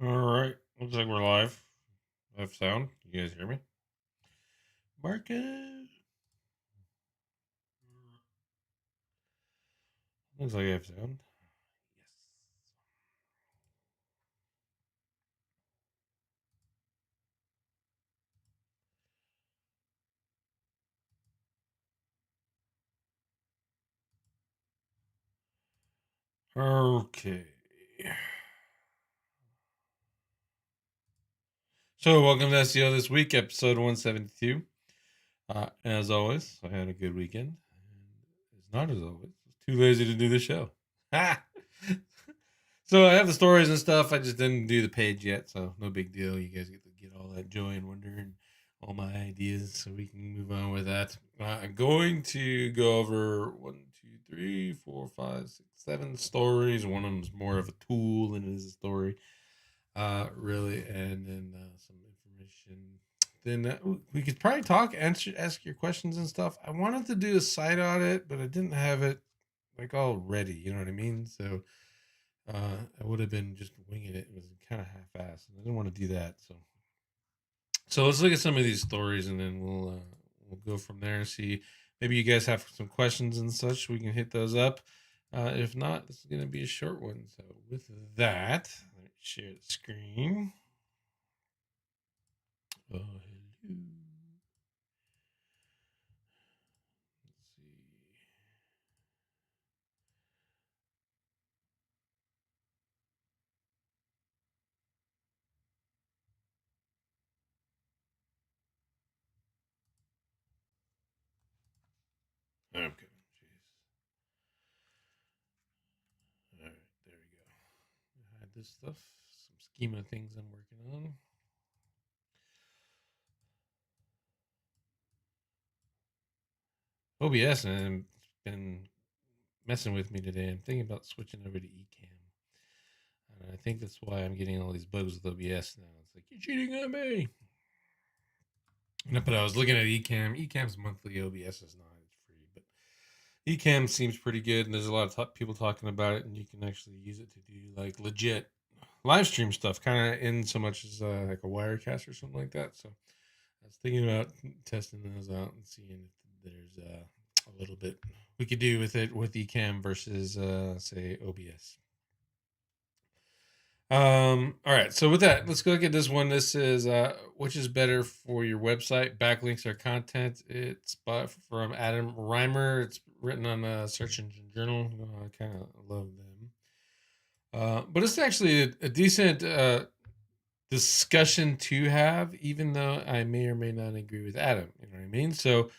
All right. Looks like we're live. I have sound. You guys hear me? Marcus. Looks like I have sound. Yes. Okay. So, welcome to SEO This Week, episode 172. As always, I had a good weekend. It's not as always. Too lazy to do the show. Ha! So, I have the stories and stuff. I just didn't do the page yet, so no big deal. You guys get to get all that joy and wonder and all my ideas, so we can move on with that. I'm going to go over 1, 2, 3, 4, 5, 6, 7 stories. One of them is more of a tool than it is a story, really, and then some information. Then we could probably talk, ask your questions and stuff. I wanted to do a site audit, but I didn't have it like all ready. You know what I mean? So I would have been just winging it. It was kind of half-assed, and I didn't want to do that. So let's look at some of these stories, and then we'll go from there and see. Maybe you guys have some questions and such. We can hit those up. If not, this is going to be a short one. So with that, let me share the screen. Oh, hello. Let's see. Okay. Jeez. All right. There we go. I had this stuff. Some schema things I'm working on. OBS and been messing with me today. I'm thinking about switching over to Ecamm. And I think that's why I'm getting all these bugs with OBS now. It's like, you're cheating on me. No, but I was looking at Ecamm. Ecamm's monthly, OBS is not. It's free. But Ecamm seems pretty good. And there's a lot of people talking about it. And you can actually use it to do like legit live stream stuff, kind of in so much as like a Wirecast or something like that. So I was thinking about testing those out and seeing if there's a little bit we could do with it with Ecamm versus say OBS. All right. So with that, let's go look at this one. This is which is better for your website, backlinks or content? It's from Adam Reimer. It's written on a Search Engine Journal. I kind of love them. But it's actually a decent discussion to have, even though I may or may not agree with Adam. You know what I mean? So,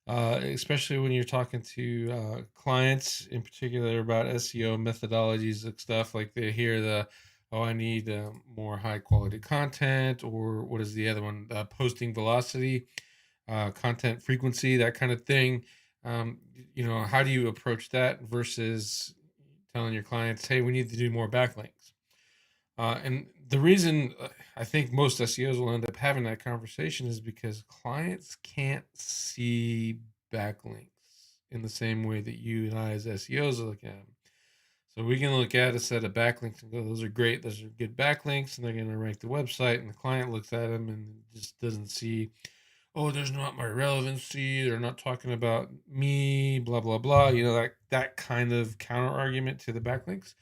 especially when you're talking to clients in particular about SEO methodologies and stuff, like they hear oh, I need more high quality content, or what is the other one? Posting velocity, content frequency, that kind of thing. Um, how do you approach that versus telling your clients, hey, we need to do more backlinks? And the reason I think most SEOs will end up having that conversation is because clients can't see backlinks in the same way that you and I as SEOs look at them. So we can look at a set of backlinks and go, those are great, those are good backlinks, and they're going to rank the website. And the client looks at them and just doesn't see, oh, there's not my relevancy. They're not talking about me, blah, blah, blah. That kind of counter argument to the backlinks,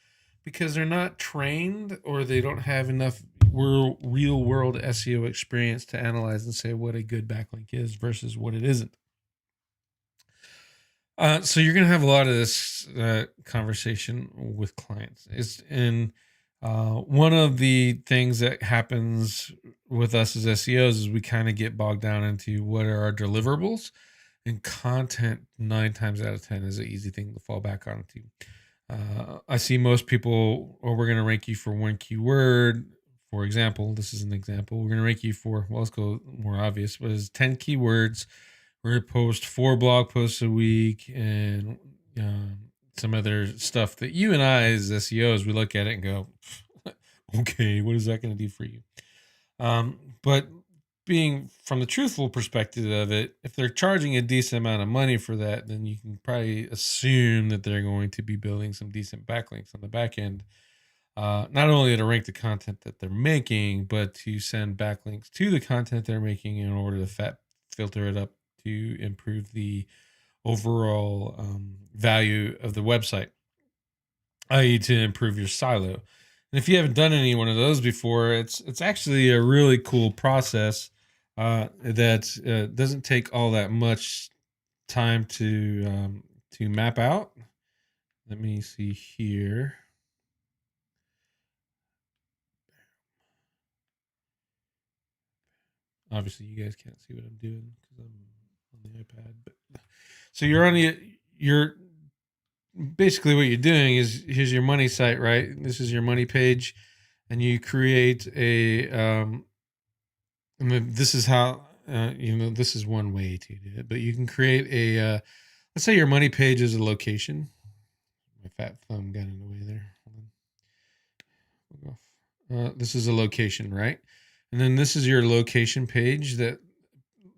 because they're not trained or they don't have enough real world SEO experience to analyze and say what a good backlink is versus what it isn't. So you're going to have a lot of this conversation with clients. One of the things that happens with us as SEOs is we kind of get bogged down into what are our deliverables, and content 9 times out of 10 is an easy thing to fall back onto. I see most people, we're going to rank you for one keyword. For example, this is an example. We're going to rank you for, well, let's go more obvious, was 10 keywords. We're going to post 4 blog posts a week and some other stuff that you and I as SEOs, we look at it and go, okay, what is that going to do for you? But being from the truthful perspective of it, if they're charging a decent amount of money for that, then you can probably assume that they're going to be building some decent backlinks on the back end. not only to rank the content that they're making, but to send backlinks to the content they're making in order to filter it up to improve the overall value of the website, i.e., to improve your silo. And if you haven't done any one of those before, it's actually a really cool process that doesn't take all that much time to map out. Let me see here. Obviously, you guys can't see what I'm doing because I'm on the iPad. But so you're basically what you're doing is, here's your money site, right? This is your money page, and you create a and this is how this is one way to do it, but you can create a let's say your money page is a location. My fat thumb got in the way there. Hold on. This is a location, right? And then this is your location page that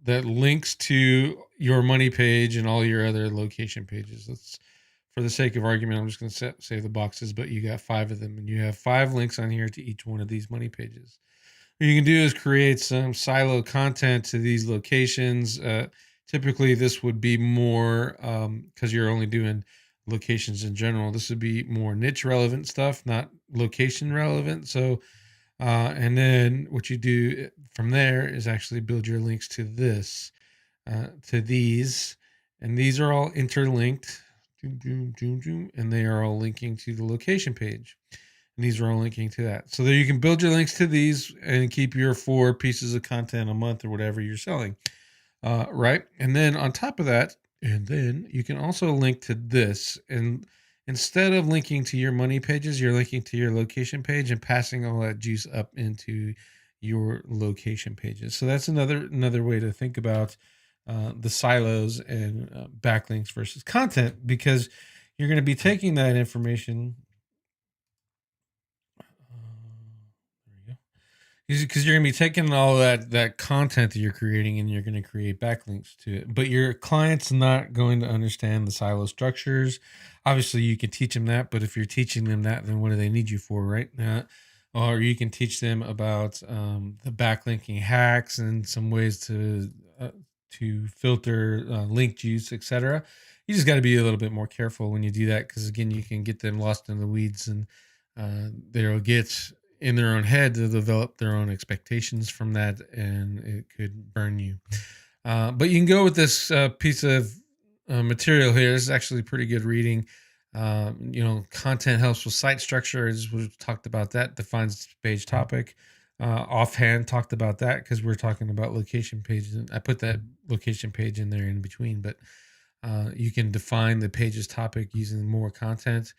links to your money page and all your other location pages. Let's, for the sake of argument, I'm just going to save the boxes, but you got 5 of them, and you have 5 links on here to each one of these money pages. What you can do is create some silo content to these locations. Typically, this would be more because you're only doing locations in general. This would be more niche relevant stuff, not location relevant. So, and then what you do from there is actually build your links to this, to these, and these are all interlinked, and they are all linking to the location page. And these are all linking to that. So that you can build your links to these and keep your 4 pieces of content a month or whatever you're selling. Right. And then on top of that, and then you can also link to this. And instead of linking to your money pages, you're linking to your location page and passing all that juice up into your location pages. So that's another way to think about the silos and backlinks versus content, because you're going to be taking that information. There we go. Because you're going to be taking all that content that you're creating and you're going to create backlinks to it, but your client's not going to understand the silo structures. Obviously, you can teach them that, but if you're teaching them that, then what do they need you for, right? Or you can teach them about the backlinking hacks and some ways to filter link juice, etc. You just got to be a little bit more careful when you do that, because again, you can get them lost in the weeds, and they'll get in their own head to develop their own expectations from that, and it could burn you. But you can go with this piece of material here. This is actually pretty good reading. Content helps with site structure, as we've talked about that, defines page topic. Offhand talked about that because we're talking about location pages, and I put that location page in there in between, but you can define the page's topic using more content.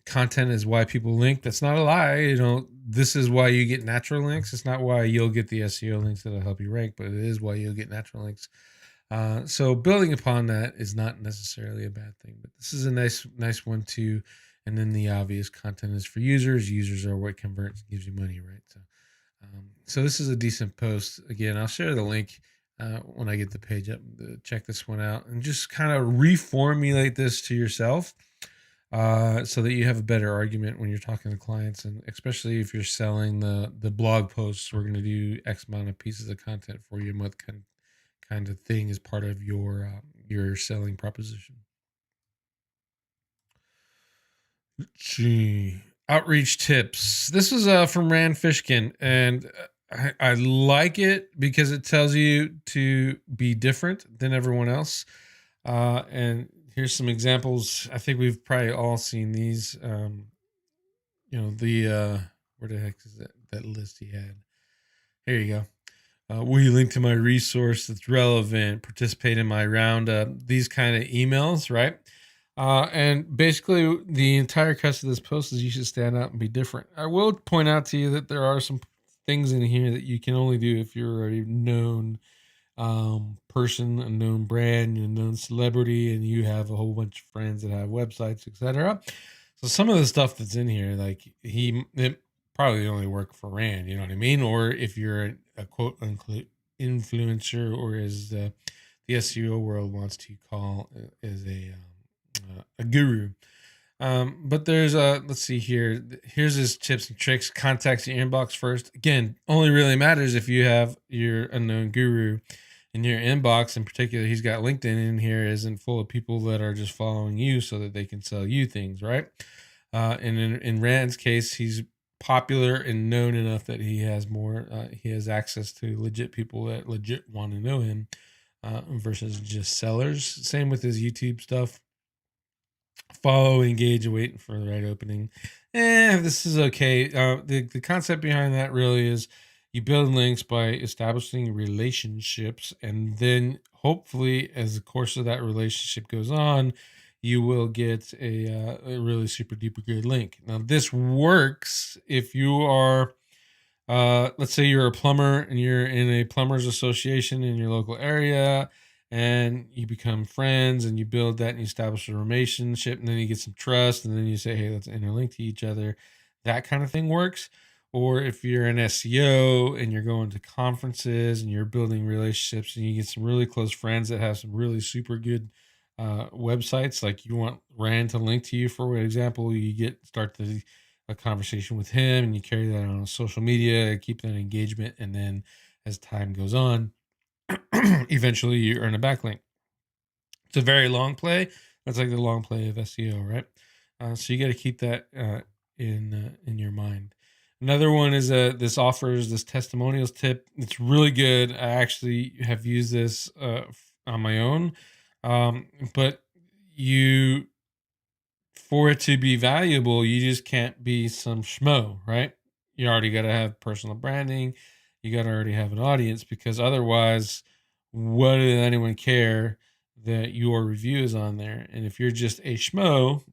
Content is why people link. That's not a lie. This is why you get natural links. It's not why you'll get the SEO links that'll help you rank, but it is why you'll get natural links. So building upon that is not necessarily a bad thing, but this is a nice one too. And then the obvious content is for users. Users are what converts and gives you money, right? So this is a decent post. Again, I'll share the link when I get the page up. Check this one out and just kind of reformulate this to yourself, so that you have a better argument when you're talking to clients, and especially if you're selling the blog posts. We're going to do X amount of pieces of content for you, and what kind of thing is part of your selling proposition. Let's see. Outreach tips. This is from Rand Fishkin, and I like it because it tells you to be different than everyone else. And here's some examples. I think we've probably all seen these. Where the heck is that list he had? Here you go. Will you link to my resource that's relevant? Participate in my roundup. These kind of emails, right? And basically, the entire crux of this post is you should stand out and be different. I will point out to you that there are some things in here that you can only do if you're a known person, a known brand, a known celebrity, and you have a whole bunch of friends that have websites, etc. So some of the stuff that's in here, like it probably only work for Rand, you know what I mean? Or if you're a quote unquote influencer, or as the SEO world wants to call, as a guru. But there's let's see here. Here's his tips and tricks. Contact your inbox first. Again, only really matters if you have your unknown guru in your inbox. In particular, he's got LinkedIn in here, isn't full of people that are just following you so that they can sell you things, right? And in Rand's case, he's popular and known enough that he has access to legit people that legit want to know him, versus just sellers. Same with his YouTube stuff. Follow, engage, and waiting for the right opening. This is okay. The concept behind that really is you build links by establishing relationships, and then hopefully, as the course of that relationship goes on, you will get a really super duper good link. Now, this works if you are, let's say you're a plumber and you're in a plumbers association in your local area, and you become friends and you build that and you establish a relationship, and then you get some trust, and then you say, hey, let's interlink to each other. That kind of thing works. Or if you're an SEO and you're going to conferences and you're building relationships and you get some really close friends that have some really super good websites, like you want Rand to link to you, for example, you start a conversation with him and you carry that on social media, keep that engagement, and then as time goes on, eventually you earn a backlink. It's a very long play. That's like the long play of SEO, right? So you got to keep that in your mind. Another one is this offers this testimonials tip. It's really good. I actually have used this on my own, but you for it to be valuable, you just can't be some schmo, right? You already got to have personal branding. You got to already have an audience, because otherwise, what does anyone care that your review is on there? And if you're just a schmo,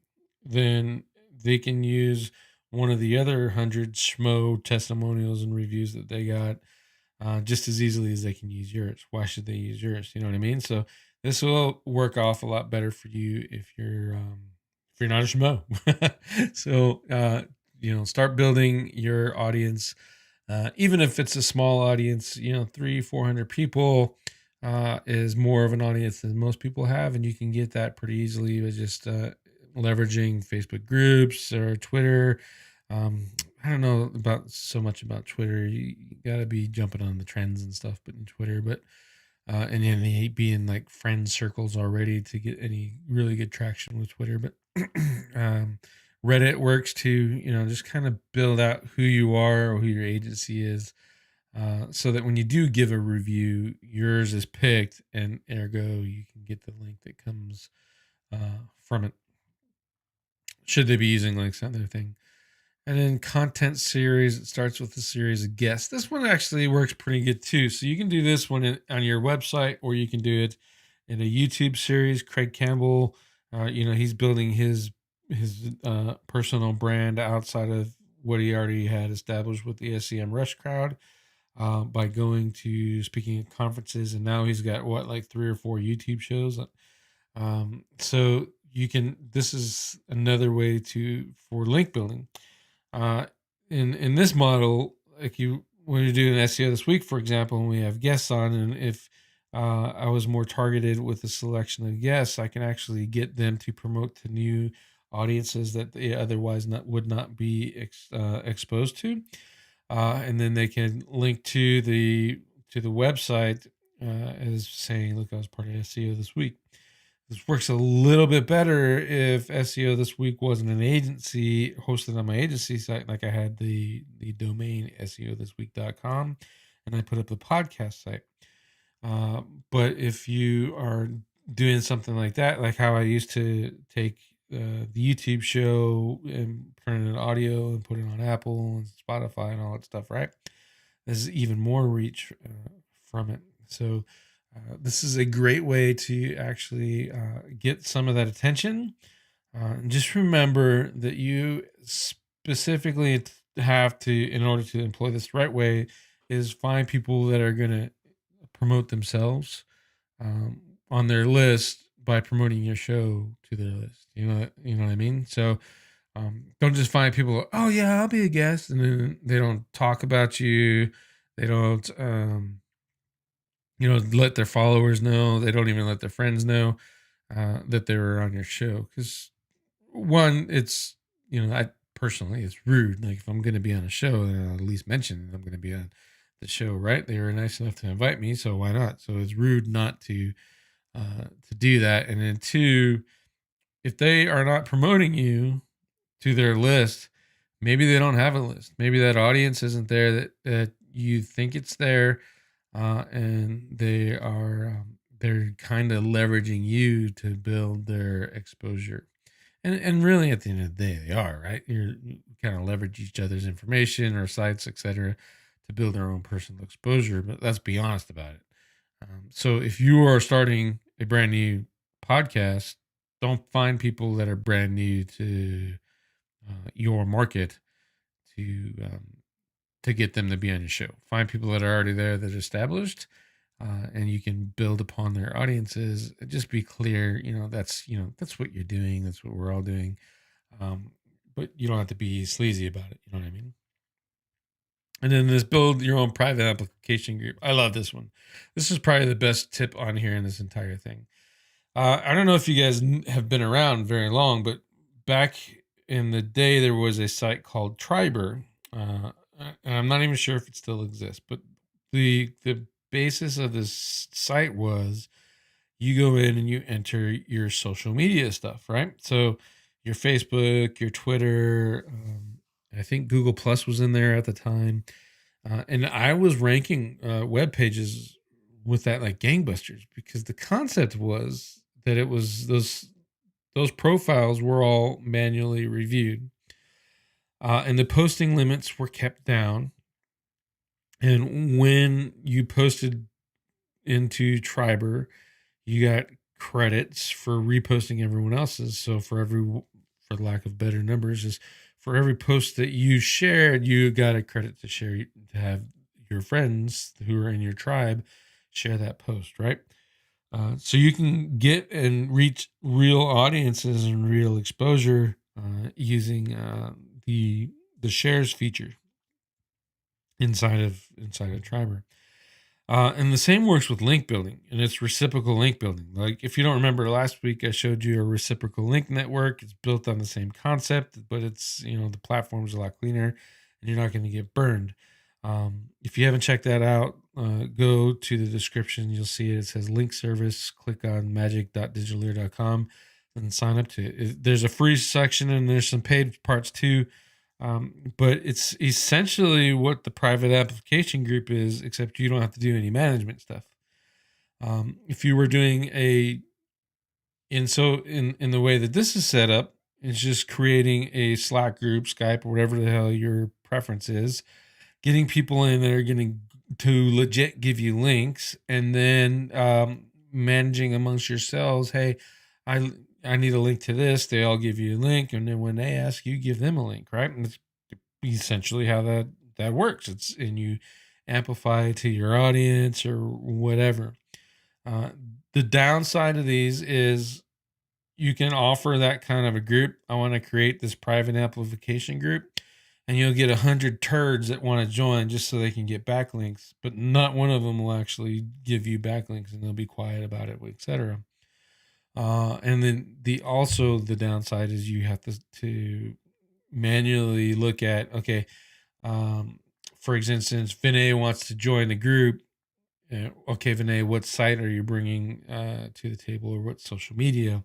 then they can use one of the other 100 schmo testimonials and reviews that they got just as easily as they can use yours. Why should they use yours? You know what I mean? So this will work off a lot better for you if you're not a schmo. So start building your audience, even if it's a small audience. 300-400 people is more of an audience than most people have, and you can get that pretty easily with just leveraging Facebook groups or Twitter. I don't know about so much about Twitter. You gotta be jumping on the trends and stuff, but in Twitter, and then they be in like friend circles already to get any really good traction with Twitter. But Reddit works too. Just kind of build out who you are or who your agency is, so that when you do give a review, yours is picked, and ergo you can get the link that comes from it. Should they be using links on their thing? And then content series, it starts with a series of guests. This one actually works pretty good too. So you can do this one on your website, or you can do it in a YouTube series. Craig Campbell, he's building his personal brand outside of what he already had established with the SEM Rush crowd, by going to speaking at conferences, and now he's got like 3 or 4 YouTube shows. So you can. This is another way for link building. Uh, in this model, like when you're doing SEO this week, for example, and we have guests on, and if I was more targeted with a selection of guests, I can actually get them to promote to new audiences that they otherwise would not be exposed to, and then they can link to the website as saying, "Look, I was part of SEO this week." This works a little bit better if SEO this week wasn't an agency hosted on my agency site, like I had the domain SEOthisweek.com, and I put up the podcast site. But if you are doing something like that, like how I used to take the YouTube show and turn it into audio and put it on Apple and Spotify and all that stuff, right? There's even more reach from it. So this is a great way to actually get some of that attention. And just remember that you specifically have to, in order to employ this the right way, is find people that are going to promote themselves on their list by promoting your show to their list. You know what I mean? So don't just find people, oh yeah, I'll be a guest, and then they don't talk about you. They don't let their followers know. They don't even let their friends know that they were on your show. Because one, it's, I personally, it's rude. Like if I'm going to be on a show, then I'll at least mention I'm going to be on the show, right? They were nice enough to invite me, so why not? So it's rude not to do that. And then two, if they are not promoting you to their list, maybe they don't have a list. Maybe that audience isn't there that you think it's there, and they're kind of leveraging you to build their exposure. And really, at the end of the day, they are, right. You kind of leverage each other's information or sites, etc., to build their own personal exposure. But let's be honest about it. So if you are starting a brand new podcast, don't find people that are brand new to your market to to get them to be on your show. Find people that are already there, that are established, and you can build upon their audiences. Just be clear, that's what you're doing. That's what we're all doing. But you don't have to be sleazy about it. You know what I mean? And then this build your own private application group. I love this one. This is probably the best tip on here in this entire thing. I don't know if you guys have been around very long, but back in the day, there was a site called Triber. And I'm not even sure if it still exists, but the basis of this site was you go in and you enter your social media stuff, right? So your Facebook, your Twitter, I think Google Plus was in there at the time, and I was ranking web pages with that like gangbusters, because the concept was that it was those profiles were all manually reviewed, and the posting limits were kept down. And when you posted into Triber, you got credits for reposting everyone else's. So for lack of better numbers, is for every post that you shared, you got a credit to share, to have your friends who are in your tribe share that post, right? So you can get and reach real audiences and real exposure using the shares feature inside of Triber. And the same works with link building, and it's reciprocal link building. Like if you don't remember last week, I showed you a reciprocal link network. It's built on the same concept, but it's, the platform's a lot cleaner and you're not going to get burned. If you haven't checked that out, go to the description. You'll see it. It says link service. Click on magic.digitalear.com and sign up to it. There's a free section and there's some paid parts too. But it's essentially what the private application group is, except you don't have to do any management stuff. If you were doing in the way that this is set up, it's just creating a Slack group, Skype, or whatever the hell your preference is, getting people in that are going to legit give you links, and then managing amongst yourselves. Hey, I need a link to this. They all give you a link, and then when they ask, you give them a link, right? And it's essentially how that works. And you amplify to your audience or whatever. The downside of these is you can offer that kind of a group. I want to create this private amplification group, and you'll get 100 turds that want to join just so they can get backlinks, but not one of them will actually give you backlinks, and they'll be quiet about it, etc. And then the downside is you have to manually look at, okay, for instance, Vinay wants to join the group. Okay, Vinay, what site are you bringing to the table, or what social media?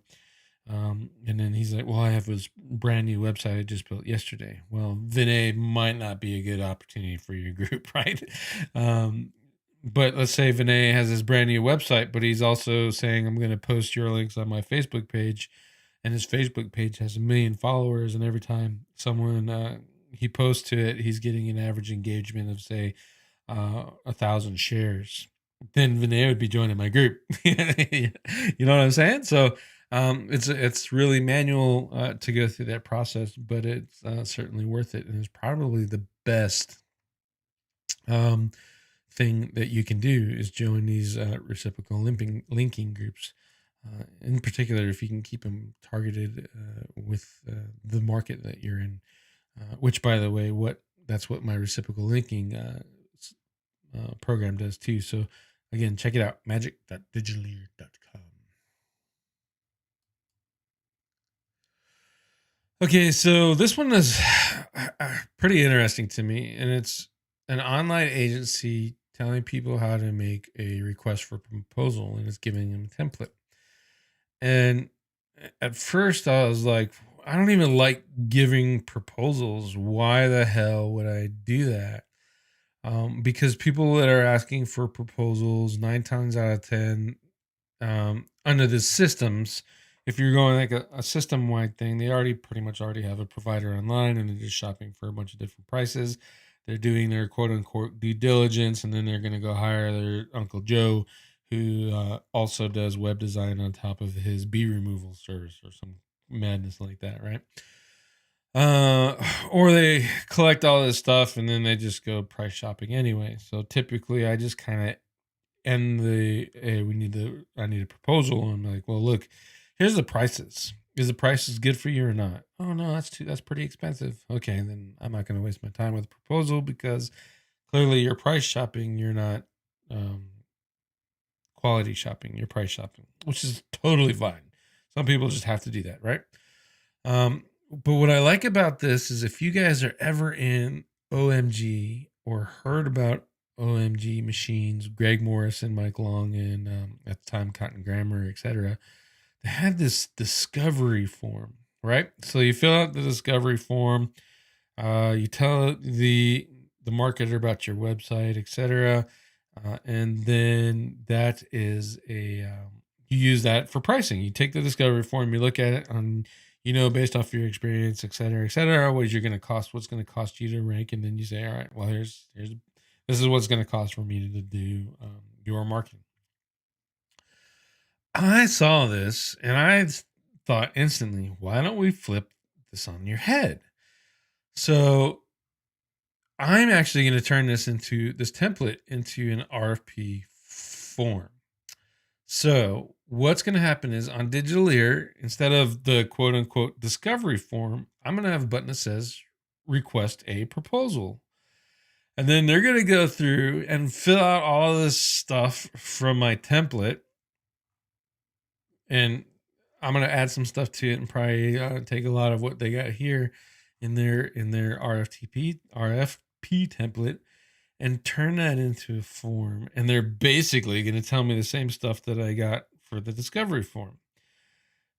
And then he's like, well, I have this brand new website I just built yesterday. Well, Vinay might not be a good opportunity for your group, right? But let's say Vinay has this brand new website, but he's also saying, I'm going to post your links on my Facebook page. And his Facebook page has 1 million followers. And every time someone he posts to it, he's getting an average engagement of, say, 1,000 shares. Then Vinay would be joining my group. You know what I'm saying? So it's really manual to go through that process, but it's certainly worth it, and it's probably the best um, thing that you can do is join these reciprocal linking groups. In particular, if you can keep them targeted with the market that you're in, which, by the way, that's what my reciprocal linking program does too. So again, check it out, magic.digitalear.com. Okay, so this one is pretty interesting to me, and it's an online agency telling people how to make a request for proposal, and it's giving them a template. And at first, I was like, I don't even like giving proposals. Why the hell would I do that? Because people that are asking for proposals, 9 times out of 10, under the systems, if you're going like a system wide thing, they already pretty much already have a provider online and they're just shopping for a bunch of different prices. They're doing their quote unquote due diligence, and then they're going to go hire their Uncle Joe, who also does web design on top of his bee removal service or some madness like that, right? Uh, or they collect all this stuff and then they just go price shopping anyway. So typically, I just kind of and the hey, I need a proposal. And I'm like, well, look, here's the prices. Is the prices good for you or not? Oh no, that's pretty expensive. Okay, then I'm not going to waste my time with a proposal because clearly you're price shopping. You're not um, quality shopping. You're price shopping, which is totally fine. Some people just have to do that, right? But what I like about this is if you guys are ever in OMG or heard about OMG machines, Greg Morrison, Mike Long, and at the time Cotton Grammar, etc., they had this discovery form, right? So you fill out the discovery form, you tell the marketer about your website, etc., and then that is you use that for pricing. You take the discovery form, you look at it on, based off your experience, et cetera, what is you're going to cost, what's going to cost you to rank, and then you say, all right, well, here's this is what's going to cost for me to do your marketing. I saw this and I thought instantly, why don't we flip this on your head? So I'm actually going to turn this template into an RFP form. So what's going to happen is on Digital Ear, instead of the quote unquote discovery form, I'm going to have a button that says request a proposal. And then they're going to go through and fill out all this stuff from my template. And I'm going to add some stuff to it and probably take a lot of what they got here in their RFP template and turn that into a form. And they're basically going to tell me the same stuff that I got for the discovery form.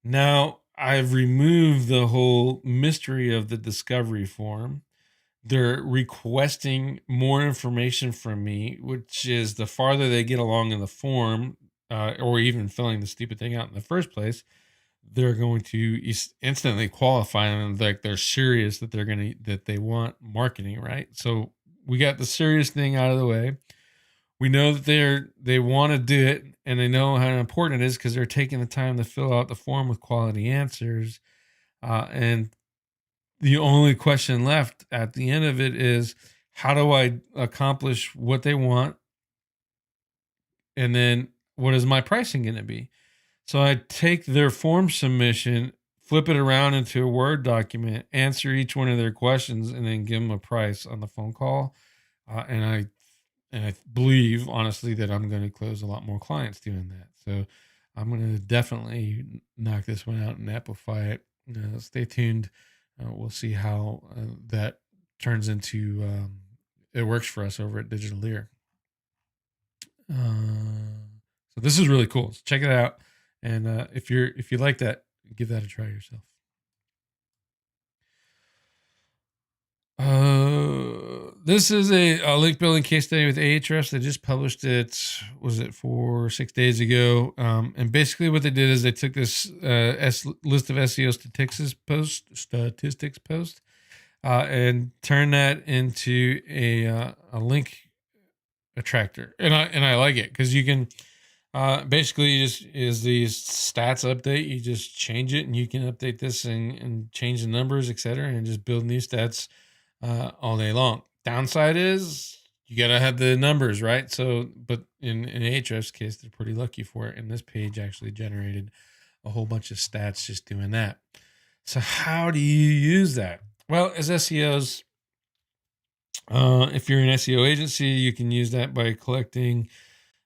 Now, I've removed the whole mystery of the discovery form. They're requesting more information from me, which is the farther they get along in the form, or even filling the stupid thing out in the first place, they're going to instantly qualify them like they're serious that they want marketing, right? So we got the serious thing out of the way. We know that they want to do it and they know how important it is because they're taking the time to fill out the form with quality answers. And the only question left at the end of it is, how do I accomplish what they want? And then what is my pricing going to be? So I take their form submission, flip it around into a Word document, answer each one of their questions, and then give them a price on the phone call. And I believe honestly that I'm going to close a lot more clients doing that. So I'm going to definitely knock this one out and amplify it. Stay tuned. We'll see how that turns into. It works for us over at Digital Ear. So this is really cool. So check it out. And if you like that, give that a try yourself. This is a link building case study with Ahrefs. They just published it. Was it 4 or 6 days ago? And basically, what they did is they took this list of SEO statistics post, and turned that into a link attractor. And I like it because you can. Basically, you just is these stats update. You just change it, and you can update this and change the numbers, etc., and just build new stats all day long. Downside is you gotta have the numbers right. So, but in Ahrefs' case, they're pretty lucky for it. And this page actually generated a whole bunch of stats just doing that. So, how do you use that? Well, as SEOs, if you're an SEO agency, you can use that by collecting.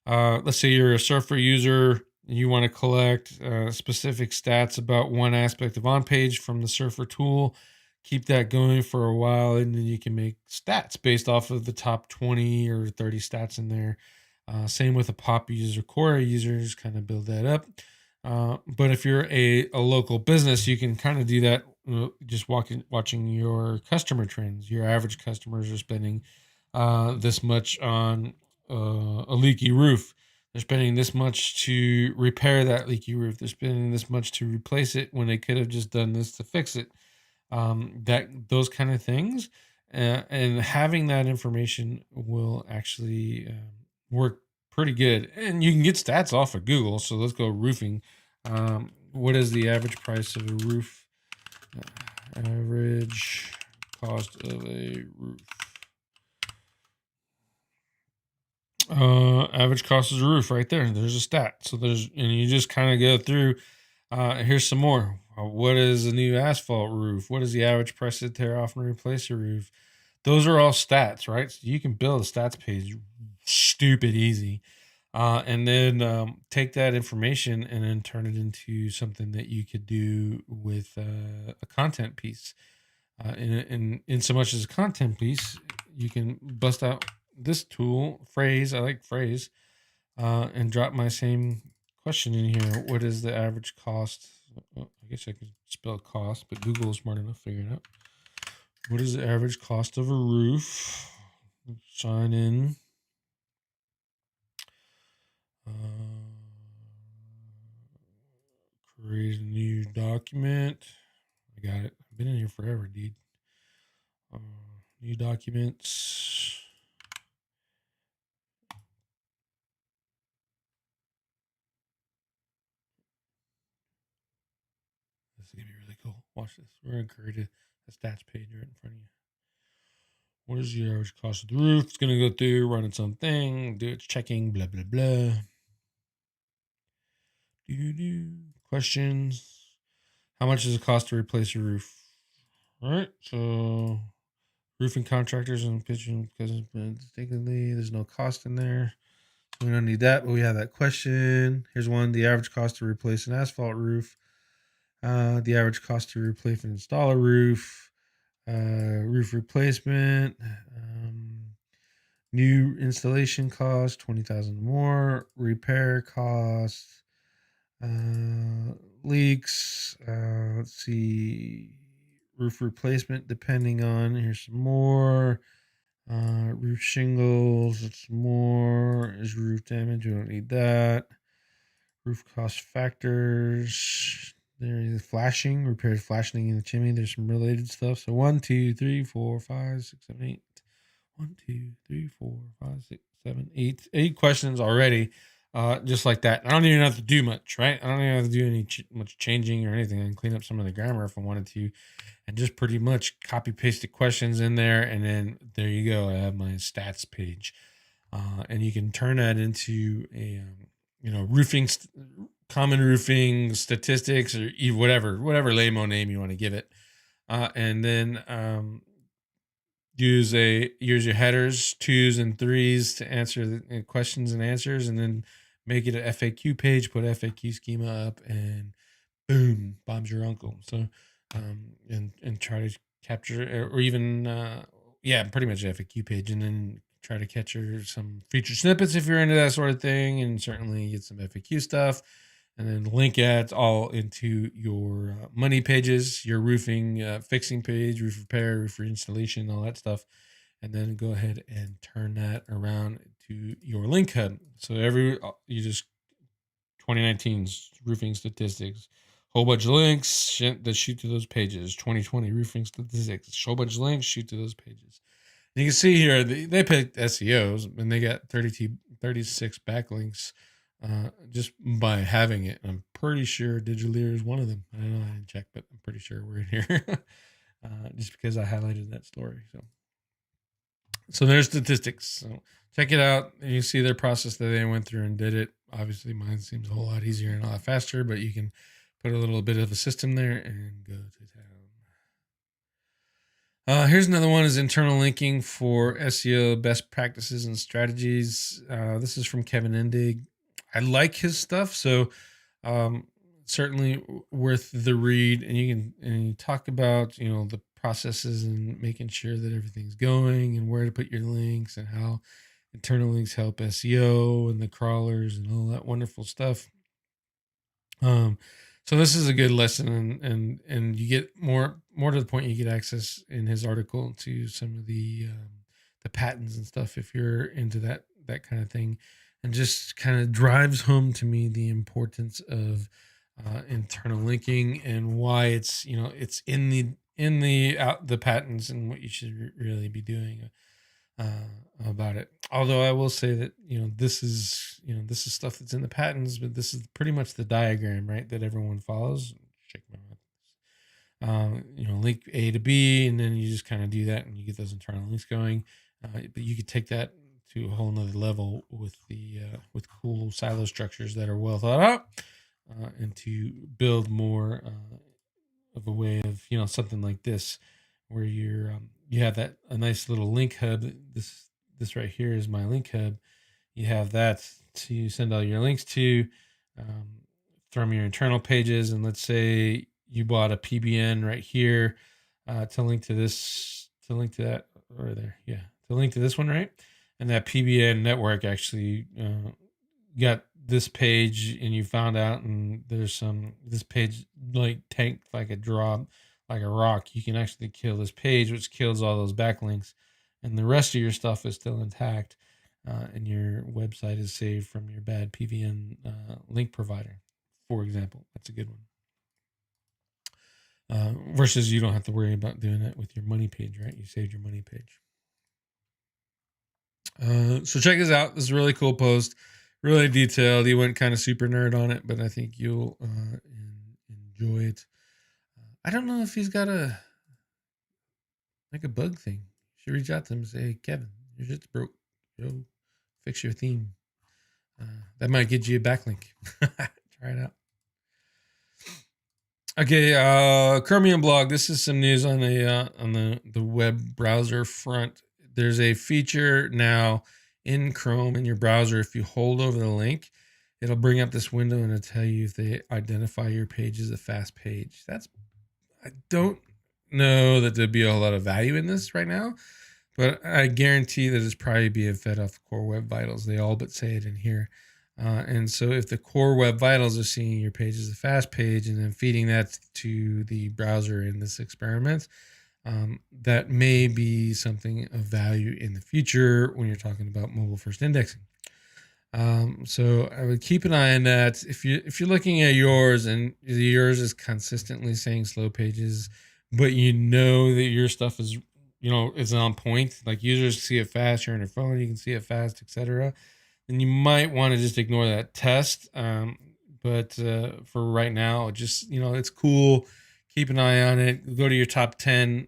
Let's say you're a surfer user. you want to collect specific stats about one aspect of on page from the surfer tool. Keep that going for a while, and then you can make stats based off of the top 20 or 30 stats in there. Same with a pop user, Quora users, kind of build that up. But if you're a local business, you can kind of do that just watching your customer trends. Your average customers are spending this much on a leaky roof. They're spending this much to repair that leaky roof. They're spending this much to replace it when they could have just done this to fix it. That those kind of things, and having that information will actually work pretty good. And you can get stats off of Google. So let's go roofing. What is the average price of a roof? Average cost of a roof. Average cost of a roof right there. There's a stat. So and you just kind of go through. Here's some more. What is a new asphalt roof? What is the average price to tear off and replace a roof? Those are all stats, right? So you can build a stats page stupid easy. And then take that information and then turn it into something that you could do with a content piece. In so much as a content piece, you can bust out this tool, phrase. I like phrase, and drop my same question in here. What is the average cost? I guess I could spell cost, but Google is smart enough to figure it out. What is the average cost of a roof? Sign in. Create a new document. I got it. I've been in here forever, dude. New documents. This is going to be really cool. Watch this. We're going to create a stats page right in front of you. What is the average cost of the roof? It's going to go through, run its own thing, do its checking, blah, blah, blah. Questions. How much does it cost to replace your roof? All right. So roofing contractors and pitching because mistakenly there's no cost in there. We don't need that, but we have that question. Here's one. The average cost to replace an asphalt roof. The average cost to replace and install a roof. Roof replacement. New installation cost, 20,000 more. Repair cost. Leaks. Let's see. Roof replacement, depending on. Here's some more. Roof shingles. It's more. Is roof damage? We don't need that. Roof cost factors. There's flashing. Repairs flashing in the chimney. There's some related stuff. So 1, 2, 3, 4, 5, 6, 7, 8. 1, 2, 3, 4, 5, 6, 7, 8. 8 questions already. Just like that. I don't even have to do much, right? I don't even have to do any much changing or anything. I can clean up some of the grammar if I wanted to, and just pretty much copy paste the questions in there, and then there you go. I have my stats page, and you can turn that into a roofing, common roofing statistics, or whatever laymo name you want to give it, and then use your headers 2s and 3s to answer the questions and answers, and then make it an FAQ page, put FAQ schema up, and boom, Bob's your uncle. So and try to capture, or even pretty much FAQ page, and then try to capture some featured snippets if you're into that sort of thing, and certainly get some FAQ stuff, and then link it all into your money pages, your roofing fixing page, roof repair, roof installation, all that stuff, and then go ahead and turn that around to your link hub. So you just 2019's roofing statistics, whole bunch of links that shoot to those pages. 2020 roofing statistics, whole bunch of links shoot to those pages. And you can see here they picked SEOs and they got 36 backlinks just by having it. I'm pretty sure Digilier is one of them. I don't know, I didn't check, but I'm pretty sure we're in here just because I highlighted that story. So there's statistics. So check it out. You see their process that they went through and did it. Obviously, mine seems a whole lot easier and a lot faster, but you can put a little bit of a system there and go to town. Here's another one: is internal linking for SEO best practices and strategies. This is from Kevin Endig. I like his stuff. So um, certainly worth the read. And you talk about, the processes and making sure that everything's going and where to put your links and how internal links help SEO and the crawlers and all that wonderful stuff. Um, so this is a good lesson, and you get more to the point. You get access in his article to some of the patents and stuff if you're into that kind of thing, and just kind of drives home to me the importance of internal linking and why it's in the patents and what you should really be doing about it. Although I will say that this is stuff that's in the patents, but this is pretty much the diagram, right, that everyone follows. Check my mouth. Link A to B, and then you just kind of do that, and you get those internal links going. But you could take that to a whole nother level with with cool silo structures that are well thought out, and to build more of a way of something like this where you have that a nice little link hub. This right here is my link hub. You have that to send all your links to um, from your internal pages. And let's say you bought a PBN right here to link to this, to link to that, or there, yeah, to link to this one, right? And that PBN network actually got this page, and you found out, and this page like tanked like a drop, like a rock. You can actually kill this page, which kills all those backlinks, and the rest of your stuff is still intact, and your website is saved from your bad PBN link provider, for example. That's a good one. Versus you don't have to worry about doing that with your money page, right? You saved your money page. So check this out. This is a really cool post, really detailed. He went kind of super nerd on it, but I think you'll enjoy it. I don't know if he's got a bug thing. You should reach out to him and say, "Hey, Kevin, your shit's broke. Yo, fix your theme." That might get you a backlink. Try it out. Okay, Chromium blog. This is some news on the web browser front. There's a feature now in Chrome in your browser. If you hold over the link, it'll bring up this window and it'll tell you if they identify your page as a fast page. I don't know that there'd be a whole lot of value in this right now, but I guarantee that it's probably being fed off Core Web Vitals. They all but say it in here. And so if the Core Web Vitals are seeing your page as a fast page and then feeding that to the browser in this experiment, that may be something of value in the future when you're talking about mobile first indexing. So I would keep an eye on that. If you're looking at yours and yours is consistently saying slow pages, but you know that your stuff is on point, like users see it fast, you're on your phone, you can see it fast, etc., then you might want to just ignore that test. But for right now, just it's cool. Keep an eye on it. Go to your top 10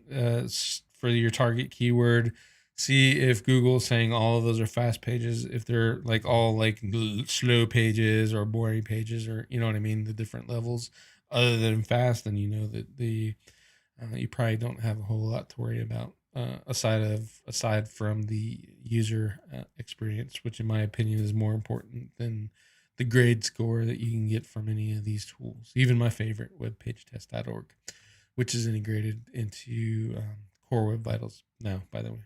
for your target keyword. See if Google's saying all of those are fast pages. If they're like all like slow pages or boring pages, or what I mean, the different levels other than fast, then you know that you probably don't have a whole lot to worry about aside from the user experience, which in my opinion is more important than the grade score that you can get from any of these tools. Even my favorite, webpagetest.org, which is integrated into Core Web Vitals now, by the way.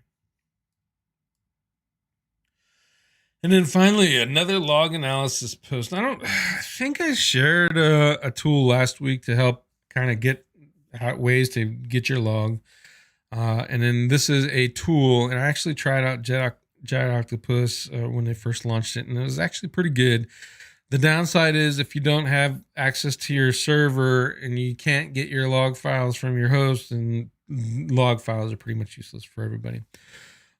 And then finally, another log analysis post. I think I shared a tool last week to help kind of get ways to get your log. And then this is a tool, and I actually tried out Jet Octopus when they first launched it, and it was actually pretty good. The downside is if you don't have access to your server and you can't get your log files from your host, and log files are pretty much useless for everybody.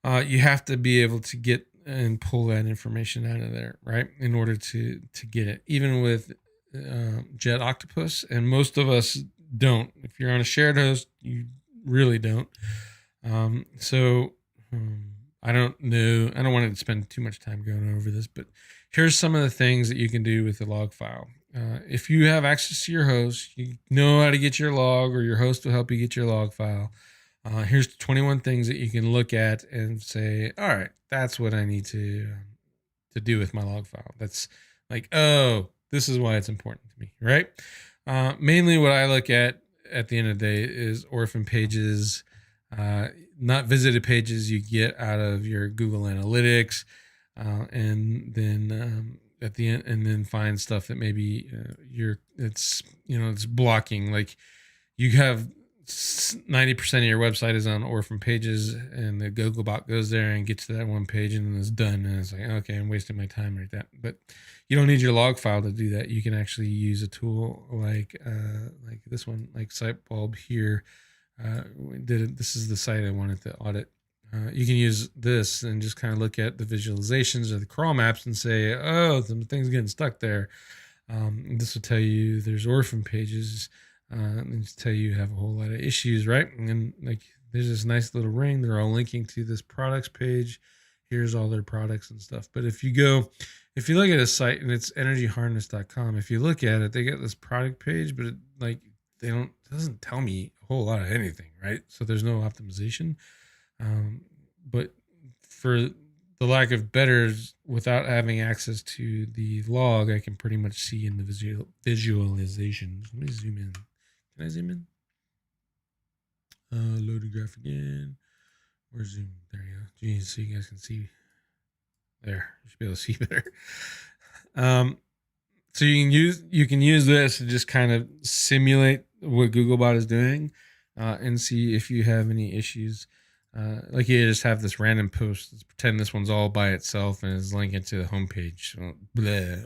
You have to be able to get and pull that information out of there, right? In order to get it, even with Jet Octopus, and most of us don't. If you're on a shared host, you really don't. I don't know. I don't want to spend too much time going over this, but here's some of the things that you can do with the log file. If you have access to your host, you know how to get your log, or your host will help you get your log file. Here's 21 things that you can look at and say, all right, that's what I need to do with my log file. like, oh, this is why it's important to me, right? Mainly what I look at the end of the day is orphan pages, uh, not visited pages you get out of your Google Analytics, and then at the end, and then find stuff that maybe it's blocking. Like you have 90% of your website is on orphan pages, and the Googlebot goes there and gets to that one page and then it's done, and it's like, okay, I'm wasting my time right there. But you don't need your log file to do that. You can actually use a tool like this one, like Sitebulb here. This is the site I wanted to audit. You can use this and just kind of look at the visualizations or the crawl maps and say, oh, some things getting stuck there. This will tell you there's orphan pages, and just tell you have a whole lot of issues, right? And like there's this nice little ring. They're all linking to this products page. Here's all their products and stuff. But if you look at a site and it's energyharness.com, if you look at it, they get this product page, but it doesn't tell me a whole lot of anything, right? So there's no optimization. But for the lack of better, without having access to the log, I can pretty much see in the visualizations. Let me zoom in. Can I zoom in? Load a graph again. Where's zoom? There you go. Jeez, so you guys can see. There, you should be able to see better. So you can use this to just kind of simulate what Googlebot is doing, and see if you have any issues. Like you just have this random post. Let's pretend this one's all by itself and is linking to the homepage,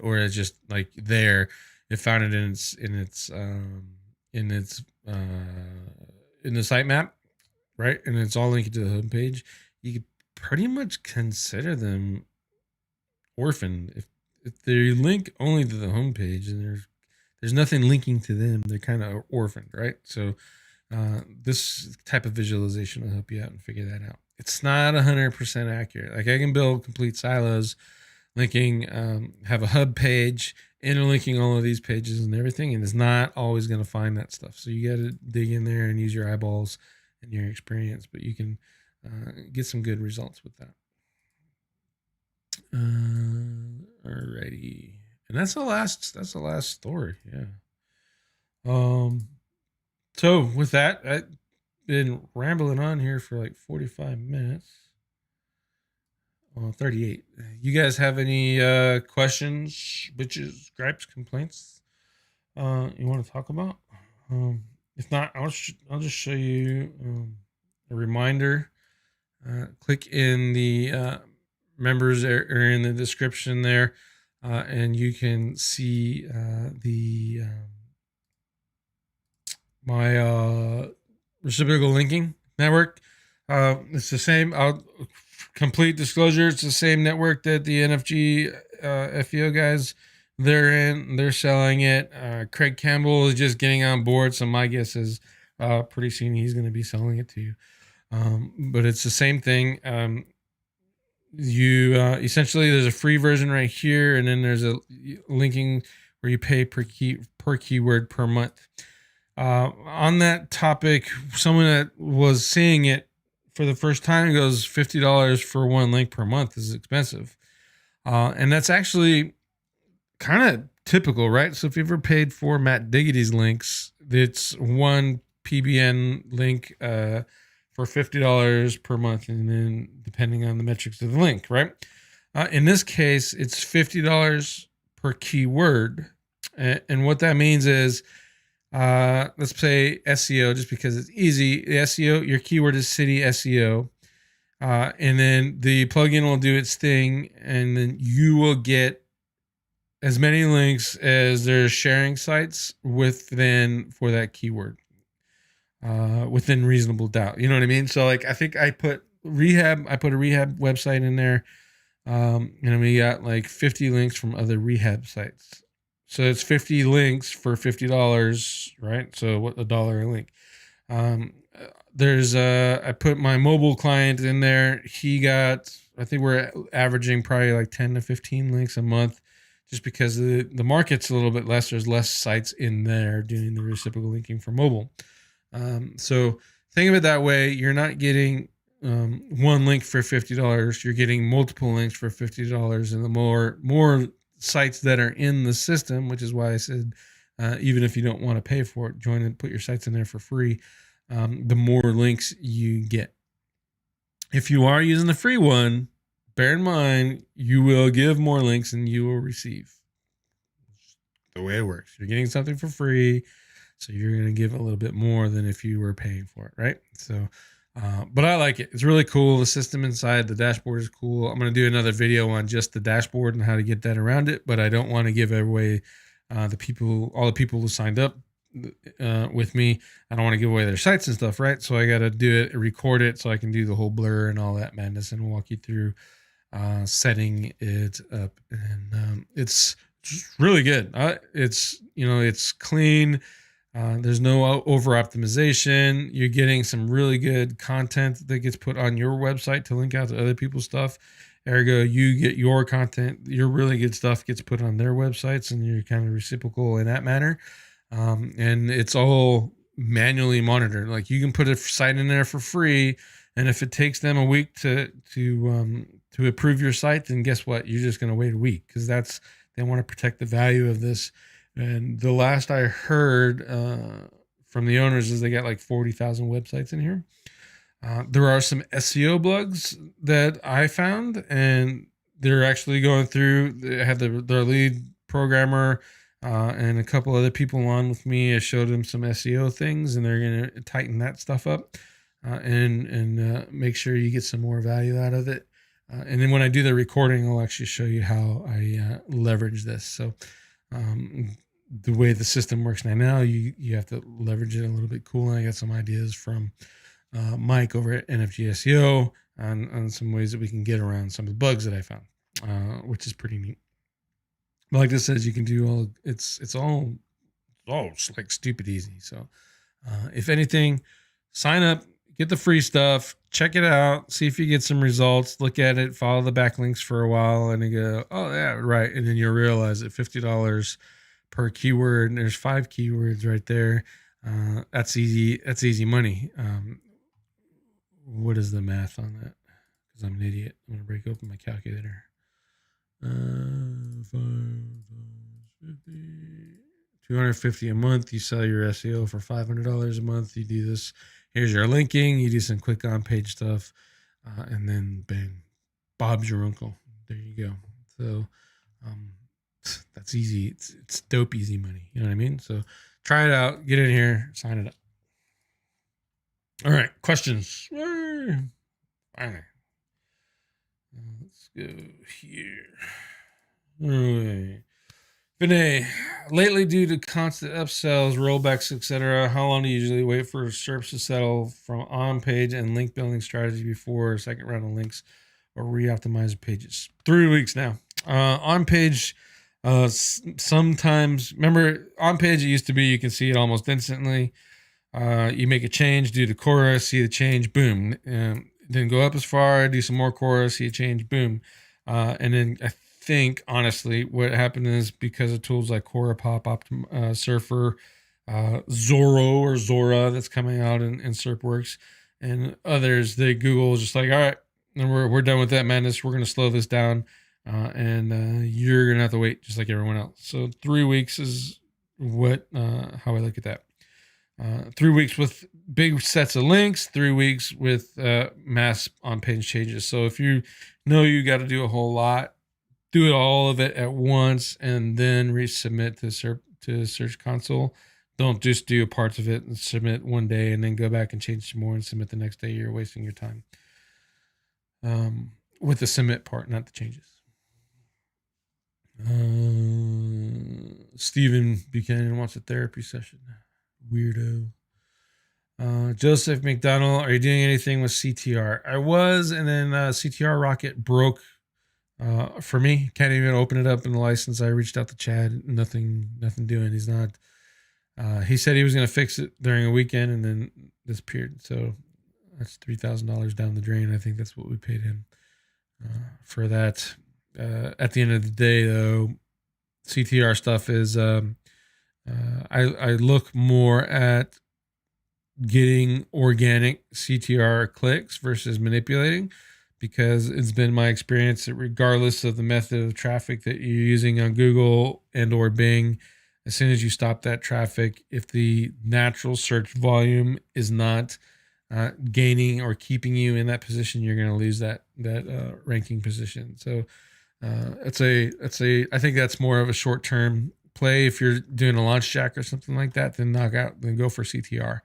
or it's just like there. It found it in the sitemap, right? And it's all linked to the homepage. You could pretty much consider them orphaned if they link only to the homepage and there's nothing linking to them. They're kind of orphaned, right? So this type of visualization will help you out and figure that out. It's not 100% accurate. Like I can build complete silos, linking, have a hub page, interlinking all of these pages and everything, and it's not always going to find that stuff. So you got to dig in there and use your eyeballs and your experience, but you can get some good results with that. Alrighty, and that's the last story. Yeah. So with that, I've been rambling on here for like 45 minutes. 38. You guys have any questions, bitches, gripes, complaints you want to talk about? If not, I'll just show you a reminder. Click in the members or in the description there, and you can see the my reciprocal linking network. It's the same. Complete disclosure, it's the same network that the NFG FEO guys they're in. They're selling it. Craig Campbell is just getting on board, so my guess is pretty soon he's going to be selling it to you. But it's the same thing. You essentially there's a free version right here, and then there's a linking where you pay per keyword per month. On that topic, someone that was seeing it for the first time goes $50 for one link per month is expensive. And that's actually kind of typical, right? So if you ever paid for Matt Diggity's links, it's one PBN link for $50 per month, and then depending on the metrics of the link, right? In this case, it's $50 per keyword. And what that means is, let's say SEO, just because it's easy. The SEO, your keyword is city SEO. And then the plugin will do its thing, and then you will get as many links as there's sharing sites within for that keyword, within reasonable doubt. You know what I mean? So like, I think I put a rehab website in there. And we got like 50 links from other rehab sites. So it's 50 links for $50, right? So what, $1 a link. I put my mobile client in there. I think we're averaging probably like 10 to 15 links a month, just because the market's a little bit less. There's less sites in there doing the reciprocal linking for mobile. So think of it that way. You're not getting one link for $50. You're getting multiple links for $50. And the more sites that are in the system, which is why I said, even if you don't want to pay for it, join and put your sites in there for free. The more links you get. If you are using the free one, bear in mind, you will give more links than you will receive. The way it works. You're getting something for free, so you're going to give a little bit more than if you were paying for it, right? So, but I like it. It's really cool. The system inside, the dashboard is cool. I'm going to do another video on just the dashboard and how to get that around it, but I don't want to give away all the people who signed up with me. I don't want to give away their sites and stuff, right? So I got to do it, record it, so I can do the whole blur and all that madness and walk you through setting it up. And it's really good. It's clean. There's no over optimization. You're getting some really good content that gets put on your website to link out to other people's stuff. Ergo, you get your content, your really good stuff gets put on their websites, and you're kind of reciprocal in that manner. And it's all manually monitored. Like, you can put a site in there for free, and if it takes them a week to approve your site, then guess what? You're just going to wait a week, because they want to protect the value of this. And the last I heard from the owners is they got like 40,000 websites in here. There are some SEO blogs that I found, and they're actually going through. They had their lead programmer and a couple other people on with me. I showed them some SEO things, and they're going to tighten that stuff up and make sure you get some more value out of it. And then when I do the recording, I'll actually show you how I leverage this. So the way the system works now, you have to leverage it a little bit cool. And I got some ideas from Mike over at NFG SEO on some ways that we can get around some of the bugs that I found, which is pretty neat. But like this says, you can do all. It's all like stupid easy. So if anything, sign up, get the free stuff, check it out, see if you get some results, look at it, follow the backlinks for a while, and you go, oh yeah, right, and then you'll realize that $50 per keyword, and there's 5 keywords right there. That's easy. That's easy money. What is the math on that? Because I'm an idiot. I'm gonna break open my calculator. 250 a month. You sell your SEO for $500 a month. You do this. Here's your linking. You do some click on page stuff, and then bang, Bob's your uncle. There you go. So that's easy. It's dope easy money. You know what I mean? So try it out. Get in here. Sign it up. All right. Questions. Finally. Let's go here. All right. Vinay, lately due to constant upsells, rollbacks, etc., how long do you usually wait for SERPs to settle from on-page and link building strategy before a second round of links or re-optimize pages? 3 weeks now. On-page, sometimes, remember, on-page it used to be you can see it almost instantly. You make a change, do the chorus, see the change, boom. Then go up as far, do some more chorus, see a change, boom. And then I think, honestly, what happened is because of tools like CoraPop, Surfer, Zorro or Zora that's coming out in SERPworks, and others, Google is just like, all right, and we're done with that madness. We're going to slow this down, and you're going to have to wait just like everyone else. So 3 weeks is how I look at that. 3 weeks with big sets of links, 3 weeks with mass on-page changes. So if you know you got to do a whole lot, do it all of it at once and then resubmit to Search Console. Don't just do parts of it and submit one day and then go back and change some more and submit the next day. You're wasting your time with the submit part, not the changes. Stephen Buchanan wants a therapy session. Weirdo. Joseph McDonald, are you doing anything with CTR? I was, and then CTR Rocket broke for me. Can't even open it up in the license. I reached out to Chad. Nothing doing. He's not. He said he was going to fix it during a weekend and then disappeared. So that's $3,000 down the drain. I think that's what we paid him for that. At the end of the day, though, CTR stuff is. I look more at getting organic CTR clicks versus manipulating, because it's been my experience that regardless of the method of traffic that you're using on Google and or Bing, as soon as you stop that traffic, if the natural search volume is not gaining or keeping you in that position, you're going to lose that ranking position. So I think that's more of a short term play. If you're doing a launch jack or something like that, then go for CTR,